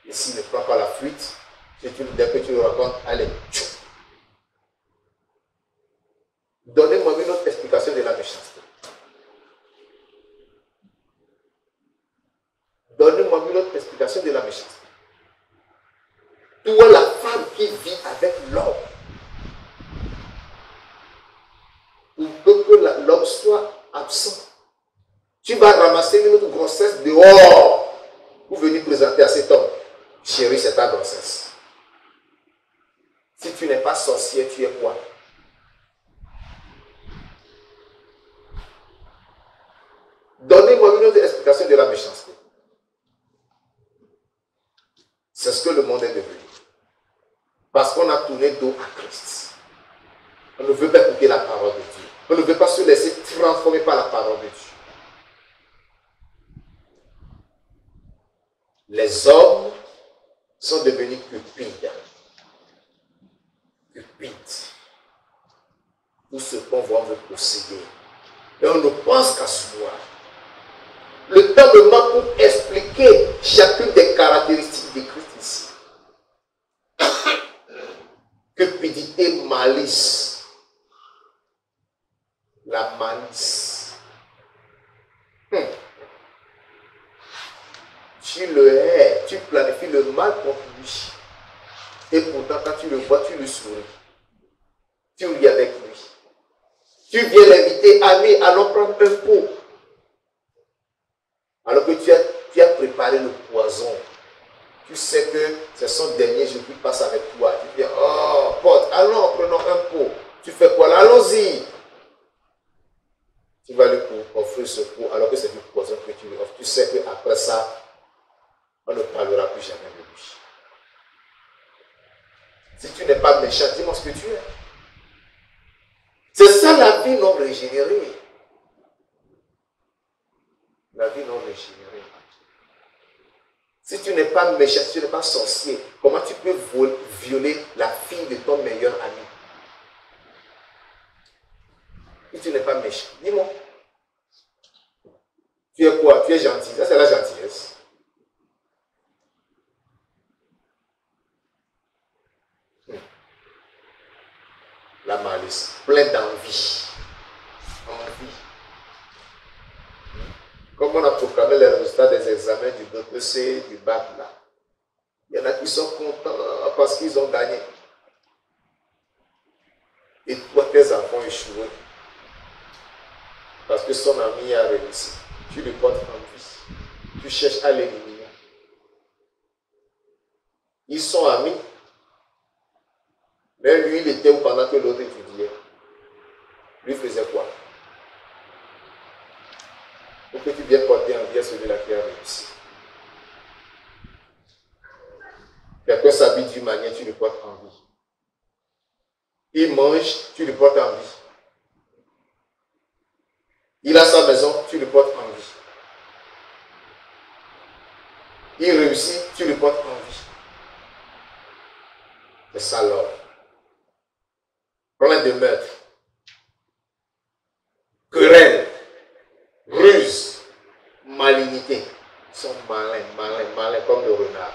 Et s'il ne prend pas la fuite, dès que tu le racontes, allez, tchou. Donnez-moi une autre explication de la méchanceté. Donnez-moi une autre explication de la méchanceté. Toi, la femme qui vit avec l'homme, pour peu que l'homme soit absent, tu vas ramasser une autre grossesse dehors pour venir présenter à cet homme. Chérie, c'est ta grossesse. Si tu n'es pas sorcier, tu es quoi? Donnez-moi une autre explication de la méchanceté. C'est ce que le monde est devenu. Parce qu'on a tourné dos à Christ. On ne veut pas écouter la parole de Dieu. On ne veut pas se laisser transformer par la parole de Dieu. Les hommes sont devenus cupides. Cupides. Tout ce qu'on voit, on veut posséder. Et on ne pense qu'à soi. Le temps me manque pour expliquer chacune des caractéristiques décrites ici. Cupidité, malice. La malice. Tu le hais, tu planifies le mal contre lui. Et pourtant, quand tu le vois, tu lui souris. Tu ris avec lui. Tu viens l'inviter, ami, allons prendre un pot. Alors que tu as préparé le poison. Tu sais que c'est son dernier jour qu'il passe avec toi. Tu dis, oh, pote, allons, prenons un pot. Tu fais quoi là? Allons-y. Tu vas lui offrir ce pot alors que c'est du poison que tu lui offres. Tu sais qu'après ça, on ne parlera plus jamais de lui. Si tu n'es pas méchant, dis-moi ce que tu es. C'est ça la vie non régénérée. La vie non régénérée. Si tu n'es pas méchant, si tu n'es pas sorcier, comment tu peux violer la fille de ton meilleur ami? Si tu n'es pas méchant, dis-moi. Tu es quoi? Tu es gentil. Ça, c'est la gentillesse. La malice, plein d'envie. Envie. Comme on a proclamé les résultats des examens du BPC, du bac là. Il y en a qui sont contents parce qu'ils ont gagné. Et toi, tes enfants échoués. Parce que son ami a réussi. Tu le portes envie. Tu cherches à l'éliminer. Ils sont amis. Mais lui, il était où pendant que l'autre étudiait? Lui faisait quoi? Pour que tu viennes porter envie à celui-là qui a réussi. Quelqu'un s'habille d'une manière, tu le portes envie. Il mange, tu le portes envie. Il a sa maison, tu le portes envie. Il réussit, tu le portes envie. C'est ça l'homme. Plein de meurtres, querelles, ruses, malignité. Ils sont malins comme le renard.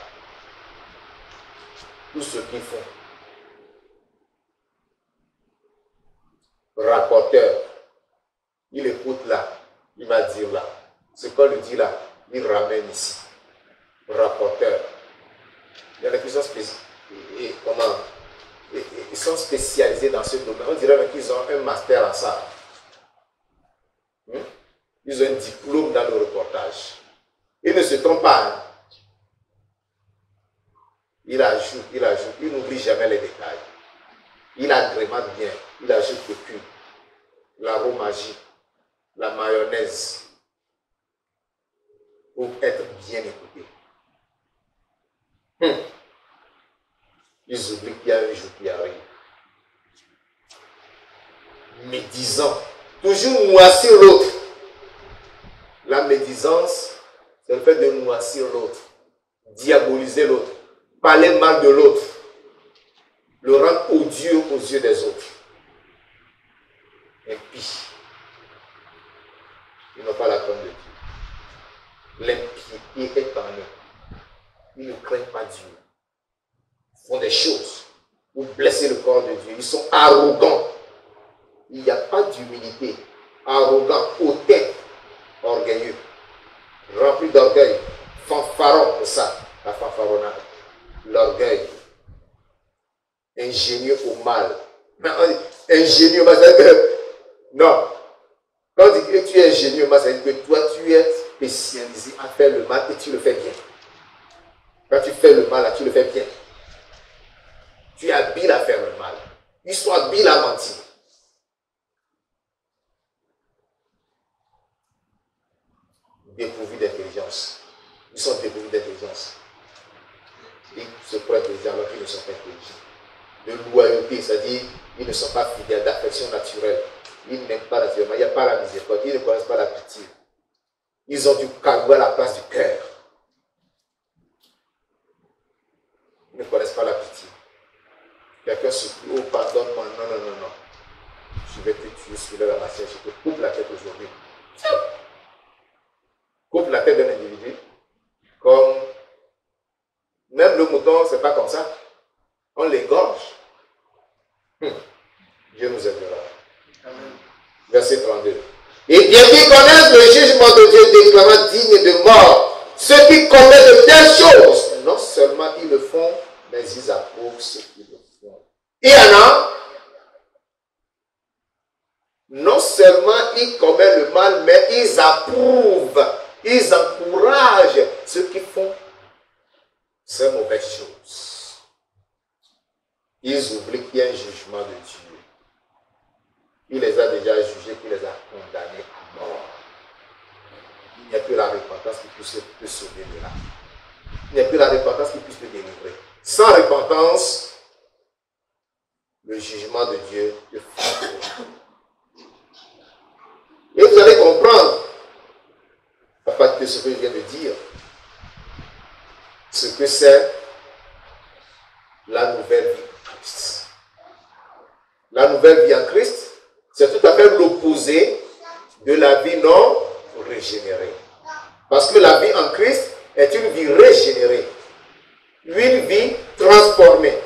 Tout ce qu'ils font. Rapporteur, il écoute là, il va dire là. Ce qu'on lui dit là, il ramène ici. Rapporteur. Il y en a qui sont ils sont spécialisés dans ce domaine. On dirait même qu'ils ont un master en ça. Ils ont un diplôme dans le reportage. Ils ne se trompent pas. Hein? Il ajoute, il n'oublie jamais les détails. Il agrémente bien, il ajoute le cube, l'aromagie, la mayonnaise, pour être bien écouté. Ils oublient qu'il y a un jour qui arrive. Médisant. Toujours moissir l'autre. La médisance, c'est le fait de moissir l'autre. Diaboliser l'autre. Parler mal de l'autre. Le rendre odieux aux yeux des autres. Impie. Ils n'ont pas la crainte de Dieu. L'impiété est en eux. Ils ne craignent pas Dieu. Font des choses pour blesser le corps de Dieu. Ils sont arrogants. Il n'y a pas d'humilité. Arrogant, hautain, orgueilleux. Rempli d'orgueil. Fanfaron, c'est ça, la fanfaronnade. L'orgueil. ingénieux au mal. Ingénieux au mal, c'est que... Non. Quand on dit que tu es ingénieux au mal, ça veut dire que toi, tu es spécialisé à faire le mal et tu le fais bien. Quand tu fais le mal, là, tu le fais bien. Tu es habile à faire le mal. Ils sont habiles à mentir. Dépourvus d'intelligence. Ils sont dépourvus d'intelligence. Ils se croient intelligents alors qu'ils ne sont pas intelligents. De loyauté, c'est-à-dire ils ne sont pas fidèles, d'affection naturelle. Ils n'aiment pas naturellement. Il n'y a pas la miséricorde. Ils ne connaissent pas la pitié. Ils ont du calou à la place du cœur. Ils ne connaissent pas la pitié. Quelqu'un se dit, oh pardonne-moi, non, non, non, non. Je vais te tuer sur la machine, je te coupe la tête aujourd'hui. Coupe la tête d'un individu. Comme même le mouton, c'est pas comme ça. On l'égorge. Dieu nous aidera. Amen. Verset 32. Et bien qu'ils connaissent le jugement de Dieu déclarant digne de mort, ceux qui commettent de telles choses, non seulement ils le font, mais ils approuvent ceux qui le font. Il y en a, non seulement ils commettent le mal, mais ils approuvent, ils encouragent ceux qui font ces mauvaises choses. Ils oublient qu'il y a un jugement de Dieu. Il les a déjà jugés, qu'il les a condamnés à mort. Il n'y a que la repentance qui puisse te sauver de là. Il n'y a que la repentance qui puisse te délivrer. Sans repentance, le jugement de Dieu te frappe. Et vous allez comprendre, à partir de ce que je viens de dire, ce que c'est la nouvelle vie en Christ. La nouvelle vie en Christ, c'est tout à fait l'opposé de la vie non régénérée. Parce que la vie en Christ est une vie régénérée, une vie transformée,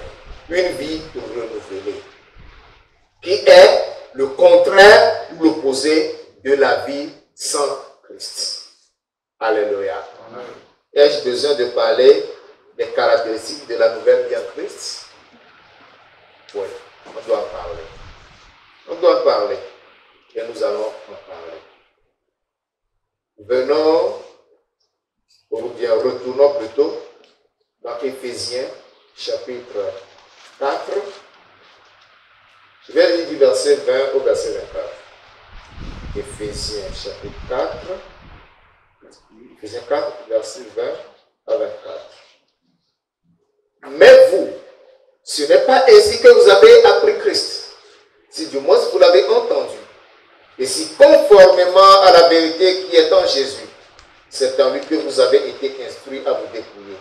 une vie renouvelée, qui est le contraire ou l'opposé de la vie sans Christ. Alléluia. Ai-je besoin de parler des caractéristiques de la nouvelle vie en Christ? Oui, on doit en parler. On doit en parler. Et nous allons en parler. Venons, ou bien retournons plutôt dans Éphésiens chapitre 4. Je vais lire du verset 20 au verset 24. Éphésiens chapitre 4. Éphésiens 4, verset 20 à 24. Mais vous, ce n'est pas ainsi que vous avez appris Christ, si du moins vous l'avez entendu, et si conformément à la vérité qui est en Jésus, c'est en lui que vous avez été instruits à vous dépouiller,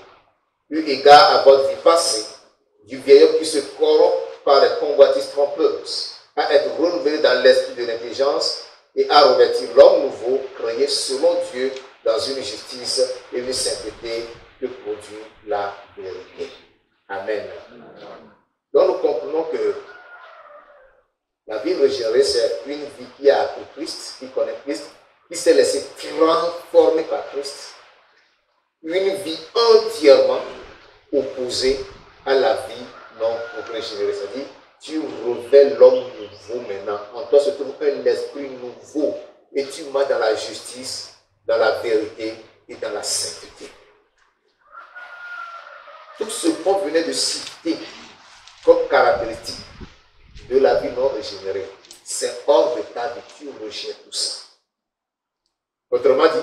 eu égard à votre vie passée, du vieil homme qui se corrompt par les convoitises trompeuses, à être renouvelé dans l'esprit de l'intelligence et à revêtir l'homme nouveau, créé selon Dieu, dans une justice et une sainteté que produit la vérité. Amen. Donc nous comprenons que la vie régénérée, c'est une vie qui a appris Christ, qui connaît Christ, qui s'est laissé transformer par Christ. Une vie entièrement opposée à la vie non régénérée. C'est-à-dire, tu revêts l'homme nouveau maintenant. En toi se trouve un esprit nouveau et tu marches dans la justice, dans la vérité et dans la sainteté. Tout ce qu'on venait de citer comme caractéristique de la vie non régénérée, c'est hors de ta vie, tu rejettes tout ça. Autrement dit,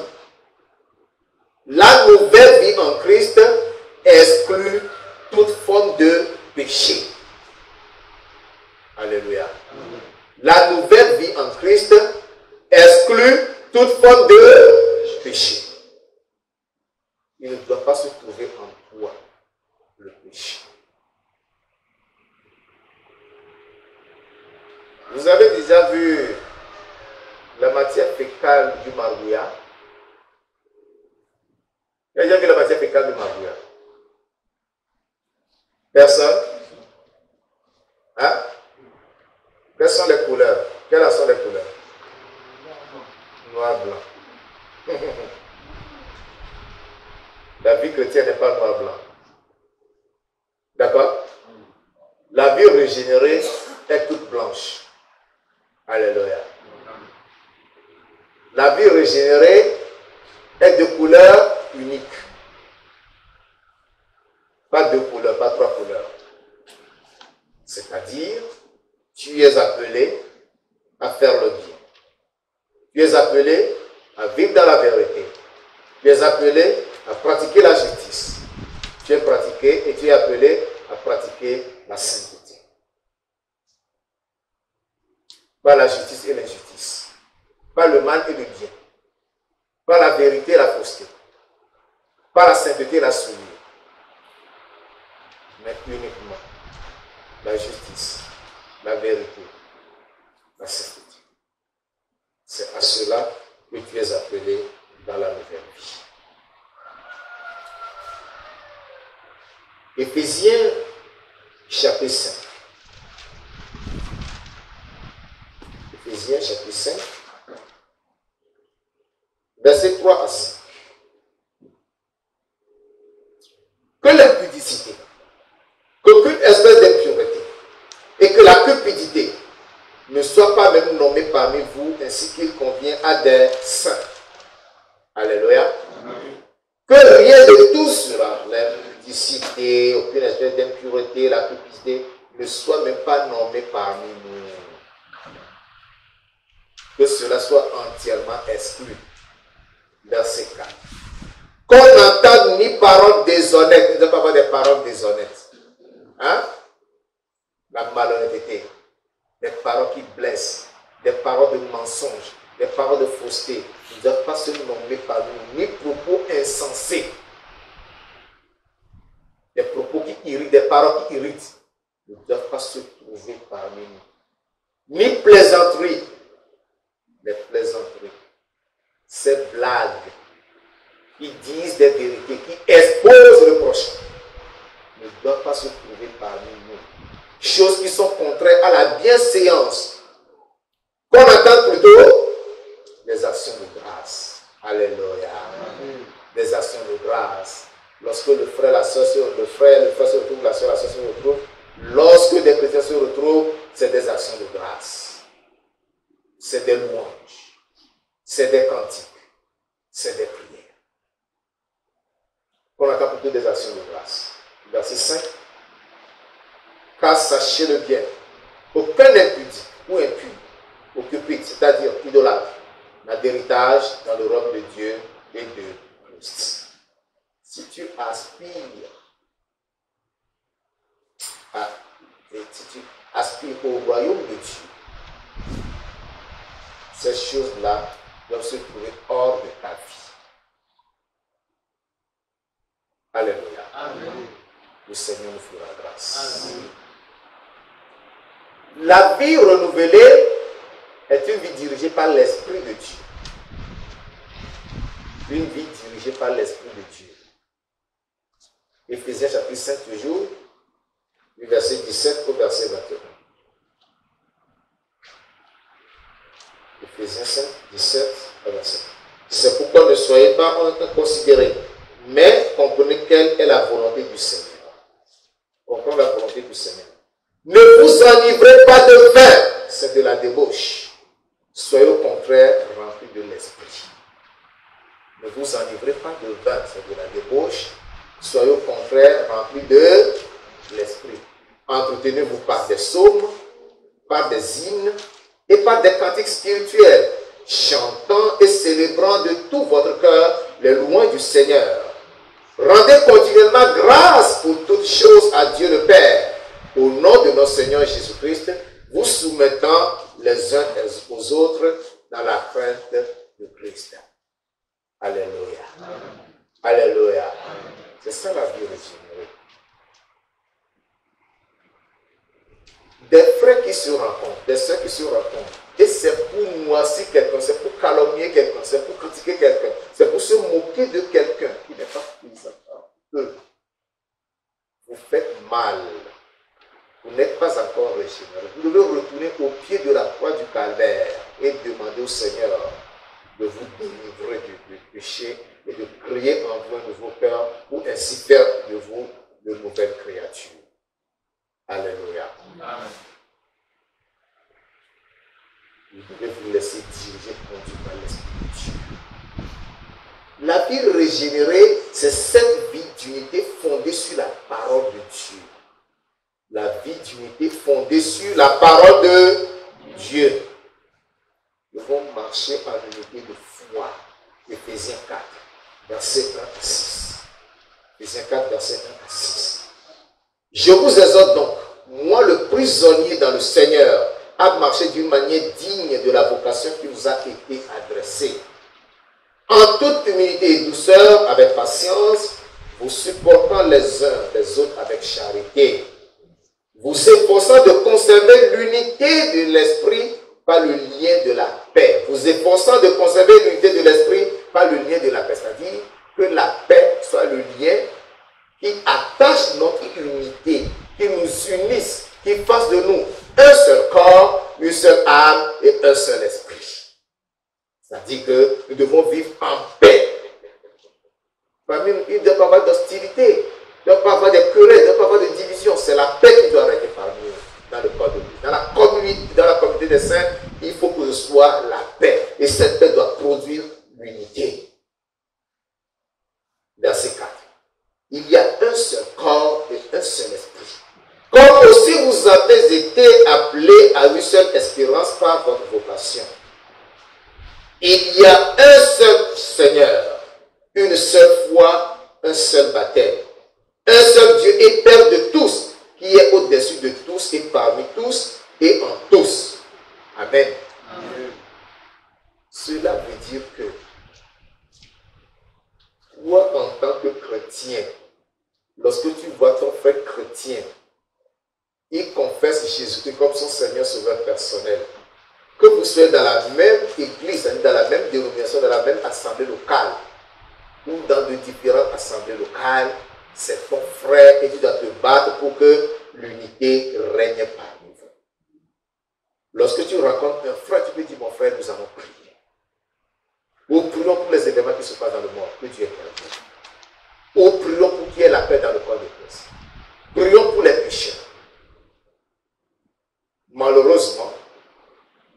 la nouvelle vie en Christ exclut toute forme de péché. Alléluia. La nouvelle vie en Christ exclut toute forme de péché. Il ne doit pas se trouver en toi le péché. Vous avez déjà vu la matière fécale du margouillat? Qui a déjà vu la matière fécale du margouillat? Personne? Hein? Quelles sont les couleurs? Quelles sont les couleurs? Noir, blanc. La vie chrétienne n'est pas noir, blanc. D'accord? La vie régénérée est toute blanche. Alléluia. La vie régénérée est de couleur unique. Pas deux couleurs, pas trois couleurs. C'est-à-dire, tu es appelé à faire le bien. Tu es appelé à vivre dans la vérité. Tu es appelé à pratiquer la justice. Tu es pratiqué et tu es appelé à pratiquer la sainteté. Pas la justice et l'injustice. Pas le mal et le bien. Pas la vérité et la fausseté. Pas la sainteté et la souillure. Mais uniquement la justice, la vérité, la sainteté. C'est à cela que tu es appelé dans la nouvelle vie. Éphésiens chapitre 5. Éphésiens chapitre 5. Versets 3 à 5. Que l'impudicité, qu'aucune espèce d'impureté et que la cupidité ne soit pas même nommée parmi vous ainsi qu'il convient à des saints. Alléluia. Que rien de tout cela, l'impudicité, aucune espèce d'impureté, la cupidité, ne soit même pas nommé parmi nous. Que cela soit entièrement exclu. Verset 4. Qu'on n'entende ni paroles déshonnêtes, ne doit pas avoir des paroles déshonnêtes. Hein? La malhonnêteté, des paroles qui blessent, des paroles de mensonges, des paroles de fausseté, ne doivent pas se nommer parmi nous, ni propos insensés, des propos qui irritent, des paroles qui irritent, ne doivent pas se trouver parmi nous, ni plaisanteries, des plaisanteries, ces blagues qui disent des vérités, qui exposent le prochain, ne doivent pas se trouver parmi nous. Choses qui sont contraires à la bienséance, qu'on entend plutôt des actions de grâce. Alléluia. Des actions de grâce. Lorsque le frère, la soeur, le frère se retrouve, la soeur se retrouve, lorsque des chrétiens se retrouvent, c'est des actions de grâce. C'est des louanges. C'est des cantiques. C'est des prières. Qu'on entend plutôt des actions de grâce. Verset 5. Car sachez-le bien, aucun impudique ou impur, ou cupide, c'est-à-dire idolâtre, n'a d'héritage dans le royaume de Dieu et de Christ. Si tu aspires au royaume de Dieu, ces choses-là doivent se trouver hors de ta vie. Alléluia. Amen. Le Seigneur nous fera grâce. Amen. La vie renouvelée est une vie dirigée par l'Esprit de Dieu. Une vie dirigée par l'Esprit de Dieu. Éphésiens chapitre 5 toujours, du verset 17 au verset 21. Éphésiens 5, 17 à 27. C'est pourquoi ne soyez pas considérés, mais comprenez quelle est la volonté du Seigneur. Comprenez la volonté du Seigneur. Ne vous enivrez pas de vin, c'est de la débauche. Soyez au contraire remplis de l'esprit. Ne vous enivrez pas de vin, c'est de la débauche. Soyez au contraire remplis de l'esprit. Entretenez-vous par des psaumes, par des hymnes et par des cantiques spirituels, chantant et célébrant de tout votre cœur les louanges du Seigneur. Rendez continuellement grâce pour toutes choses à Dieu le Père, au nom de notre Seigneur Jésus-Christ, vous soumettant les uns aux autres dans la crainte de Christ. Alléluia. Amen. Alléluia. Amen. C'est ça la vie régénérée. Des frères qui se rencontrent, des sœurs qui se rencontrent, et c'est pour noircir quelqu'un, c'est pour calomnier quelqu'un, c'est pour critiquer quelqu'un, c'est pour se moquer de quelqu'un qui n'est pas présent à eux. Vous faites mal. Vous n'êtes pas encore régénéré. Vous devez retourner au pied de la croix du calvaire et demander au Seigneur de vous délivrer du péché et de créer en vous un nouveau cœur pour ainsi faire de vous de nouvelles créatures. Alléluia. Amen. Vous devez vous laisser diriger, conduire par l'Esprit de Dieu. La vie régénérée, c'est cette vie d'unité fondée sur la parole de Dieu. La vie d'unité fondée sur la parole de Dieu. Nous devons marcher en unité de foi. Éphésiens 4, verset 1 à 6. Éphésiens 4, verset 1 à 6. Je vous exhorte donc, moi le prisonnier dans le Seigneur, à marcher d'une manière digne de la vocation qui vous a été adressée. En toute humilité et douceur, avec patience, vous supportant les uns les autres avec charité, vous efforçant de conserver l'unité de l'esprit par le lien de la paix. Vous efforçant de conserver l'unité de l'esprit par le lien de la paix. C'est-à-dire que la paix soit le lien qui attache notre unité, qui nous unisse, qui fasse de nous un seul corps, une seule âme et un seul esprit. C'est-à-dire que nous devons vivre en paix. Parmi nous, il ne doit pas avoir d'hostilité, il ne doit pas avoir de querelles, il ne doit pas avoir de division. C'est la paix qui doit régner parmi nous, dans le corps de l'Église. Dans la communauté des saints, il faut que ce soit la paix. Et cette paix doit produire l'unité. Verset 4. Il y a un seul corps et un seul esprit. Comme aussi vous avez été appelés à une seule espérance par votre vocation. Il y a un seul Seigneur, une seule foi, un seul baptême, un seul Dieu et Père de tous, qui est au-dessus de tous et parmi tous et en tous. Amen. Amen. Cela veut dire que toi, en tant que chrétien, lorsque tu vois ton frère chrétien, il confesse Jésus-Christ comme son Seigneur Sauveur personnel. Que vous soyez dans la même église, dans la même dénomination, dans la même assemblée locale, ou dans de différentes assemblées locales, c'est ton frère et tu dois te battre pour que l'unité règne parmi vous. Lorsque tu rencontres un frère, tu peux dire, mon frère, nous allons prier. Ou prions pour les événements qui se passent dans le monde, que Dieu est perdu. Ou prions pour qu'il y ait la paix dans le corps de Christ. Prions pour les pécheurs. Malheureusement,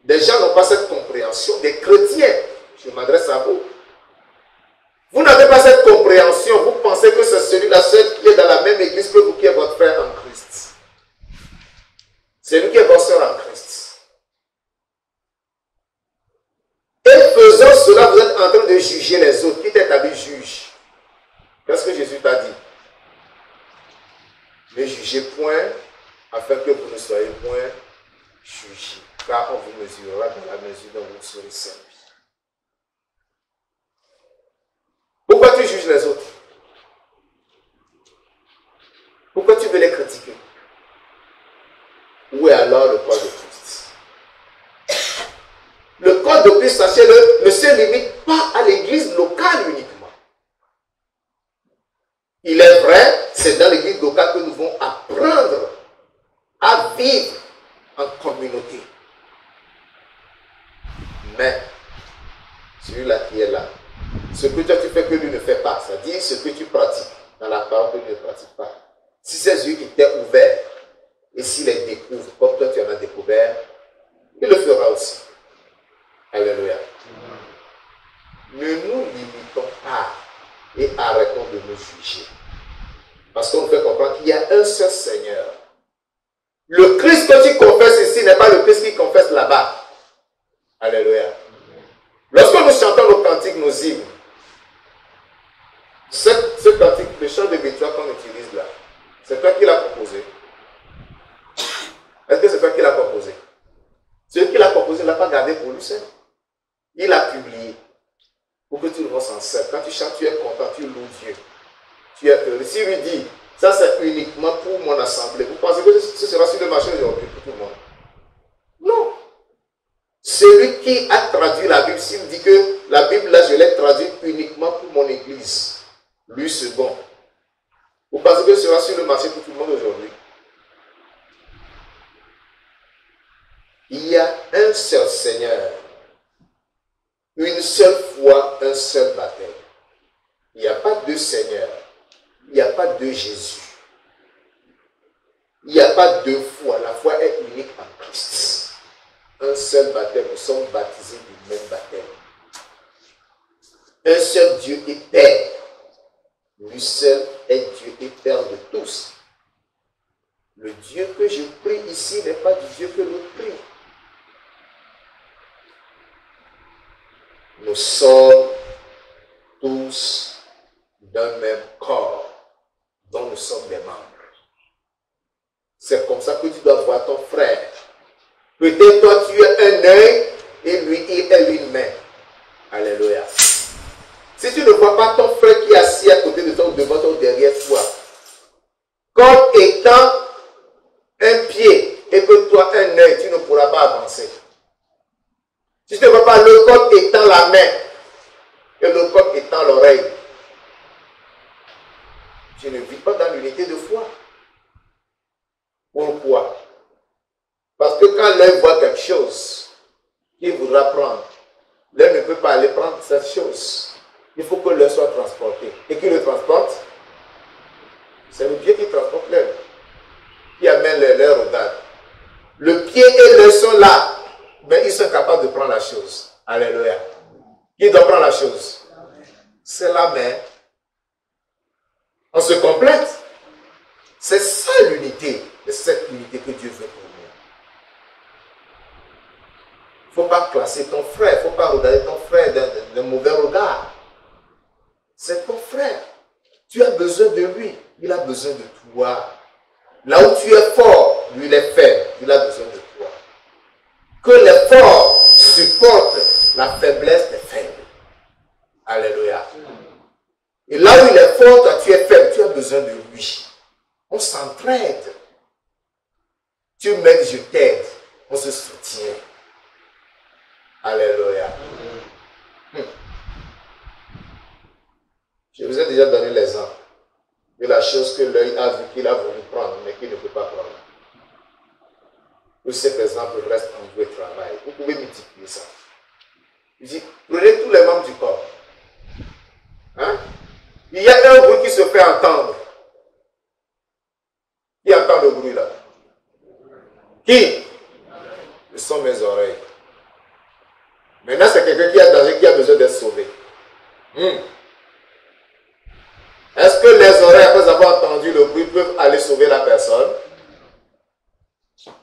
des gens n'ont pas cette compréhension, des chrétiens, je m'adresse à vous. Vous n'avez pas cette compréhension, vous pensez que c'est celui-là seul qui est dans la même église que vous qui est votre frère en Christ. C'est lui qui est votre soeur en Christ. Et faisant cela, vous êtes en train de juger les autres. Qui t'est établi juge? Qu'est-ce que Jésus t'a dit? Ne jugez point, afin que vous ne soyez point jugés, car on vous mesurera dans la mesure dont vous serez servis. Pourquoi tu juges les autres? Pourquoi tu veux les critiquer? Où est alors le corps de Christ? Le corps de Christ, sachez-le, ne se limite pas à l'église locale uniquement. Il est vrai, c'est dans l'église locale que nous devons apprendre à vivre en communauté. Mais, celui-là qui est là, ce que toi tu fais que lui ne fait pas, c'est-à-dire ce que tu pratiques dans la parole que lui ne pratique pas. Si ses yeux étaient ouverts, et s'il les découvre, comme toi tu en as découvert, il le fera aussi. Alléluia. Ne nous limitons pas et arrêtons de nous juger. Parce qu'on fait comprendre qu'il y a un seul Seigneur. Le Christ que tu confesses ici n'est pas le Christ qui confesse là-bas. Alléluia. Lorsque nous chantons nos cantiques, nos hymnes, ce cantique, le chant de victoire qu'on utilise là, c'est toi qui l'as proposé. Est-ce que c'est toi qui l'as proposé? Celui qui l'a proposé ne l'a pas gardé pour lui seul. Il l'a publié pour que tu le vois sans cesse. Quand tu chantes, tu es content, tu loues Dieu. Tu es heureux. S'il lui dit, ça c'est uniquement pour mon assemblée, vous pensez que ce sera sur le marché aujourd'hui pour tout le monde? Non. Celui qui a traduit la Bible, s'il dit que la Bible là, je l'ai traduite uniquement pour mon église, lui second. Vous pensez que ce sera sur le marché pour tout le monde aujourd'hui? Il y a un seul Seigneur, une seule foi, un seul baptême. Il n'y a pas deux Seigneurs, il n'y a pas deux Jésus. Il n'y a pas deux foi. La foi est unique en Christ. Un seul baptême. Nous sommes baptisés du même baptême. Un seul Dieu est Père. Lui seul est Dieu et Père de tous. Le Dieu que je prie ici n'est pas du Dieu que l'autre prie. Nous sommes tous d'un même corps dont nous sommes des membres. C'est comme ça que tu dois voir ton frère. Peut-être toi tu es un œil et lui il est une main. Alléluia. Si tu ne vois pas ton frère qui est assis à côté de toi ou devant toi ou derrière toi, comme étant un pied et que toi un œil, tu ne pourras pas avancer. Si tu ne vois pas le corps étant la main et le corps étant l'oreille, tu ne vis pas dans l'unité de foi. Pourquoi? Parce que quand l'œil voit quelque chose qu'il voudra prendre, l'œil ne peut pas aller prendre cette chose. Il faut que l'œil soit transporté. Et qui le transporte? C'est le pied qui transporte l'œil, qui amène l'œil, regarde. Le pied et l'œil sont là, mais ils sont capables de prendre la chose. Alléluia. Qui doit prendre la chose? C'est la main. On se complète. C'est ça l'unité. C'est cette unité que Dieu veut pour nous. Il ne faut pas classer ton frère. Il ne faut pas regarder ton frère d'un mauvais regard. C'est ton frère. Tu as besoin de lui. Il a besoin de toi. Là où tu es fort, lui il est faible. Il a besoin de toi. Que les forts supportent la faiblesse des faibles. Alléluia. Et là où il est fort, toi tu es faible. Tu as besoin de lui. On s'entraide. Tu m'aides, je t'aide. On se soutient. Alléluia. Je vous ai déjà donné l'exemple de la chose que l'œil a vu qu'il a voulu prendre, mais qu'il ne peut pas prendre. Pour cet exemple reste en vous et travail. Vous pouvez multiplier ça. Je dis, prenez tous les membres du corps. Hein? Il y a un bruit qui se fait entendre. Qui entend le bruit là? Qui? Ce sont mes oreilles. Maintenant, c'est quelqu'un qui a danger, qui a besoin d'être sauvé. Est-ce que les oreilles, après avoir entendu le bruit, peuvent aller sauver la personne?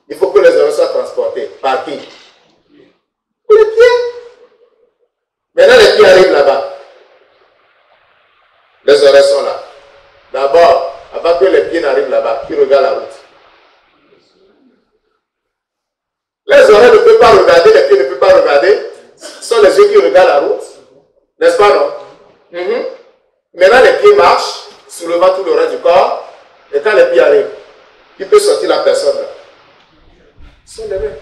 Il faut que les oreilles soient transportées. Par qui? Pour les pieds. Maintenant, les pieds arrivent là-bas. Les oreilles sont là. D'abord, avant que les pieds n'arrivent là-bas, qui regarde la route? Les oreilles ne peuvent pas regarder, les pieds ne peuvent pas regarder. Ce sont les yeux qui regardent la route. N'est-ce pas, non? Maintenant, les pieds marchent, soulevant tout le reste du corps. Et quand les pieds arrivent, qui peut sortir la personne là? Ce sont les mains.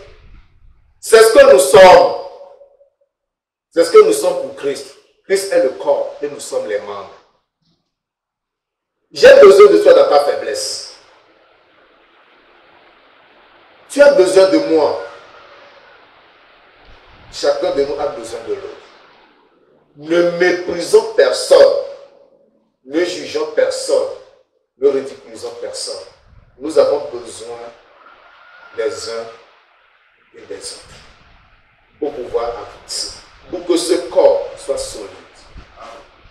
C'est ce que nous sommes. C'est ce que nous sommes pour Christ. Christ est le corps et nous sommes les membres. J'ai besoin de toi dans ta faiblesse. Tu as besoin de moi. Chacun de nous a besoin de l'autre. Ne méprisons personne. Ne jugeons personne. Ne ridiculisons personne. Nous avons besoin des uns et des autres pour pouvoir avancer. Pour que ce corps soit solide.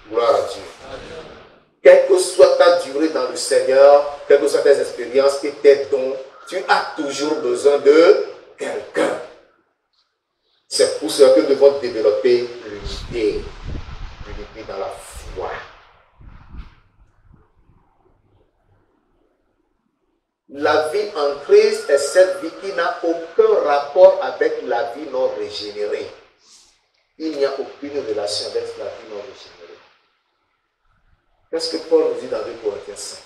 Gloire à Dieu. Quelle que soit ta durée dans le Seigneur, quelles que soient tes expériences et tes dons, tu as toujours besoin de quelqu'un. C'est pour cela que nous devons développer l'unité. L'unité dans la foi. La vie en Christ est cette vie qui n'a aucun rapport avec la vie non régénérée. Il n'y a aucune relation avec la vie non régénérée. Qu'est-ce que Paul nous dit dans 2 Corinthiens 5?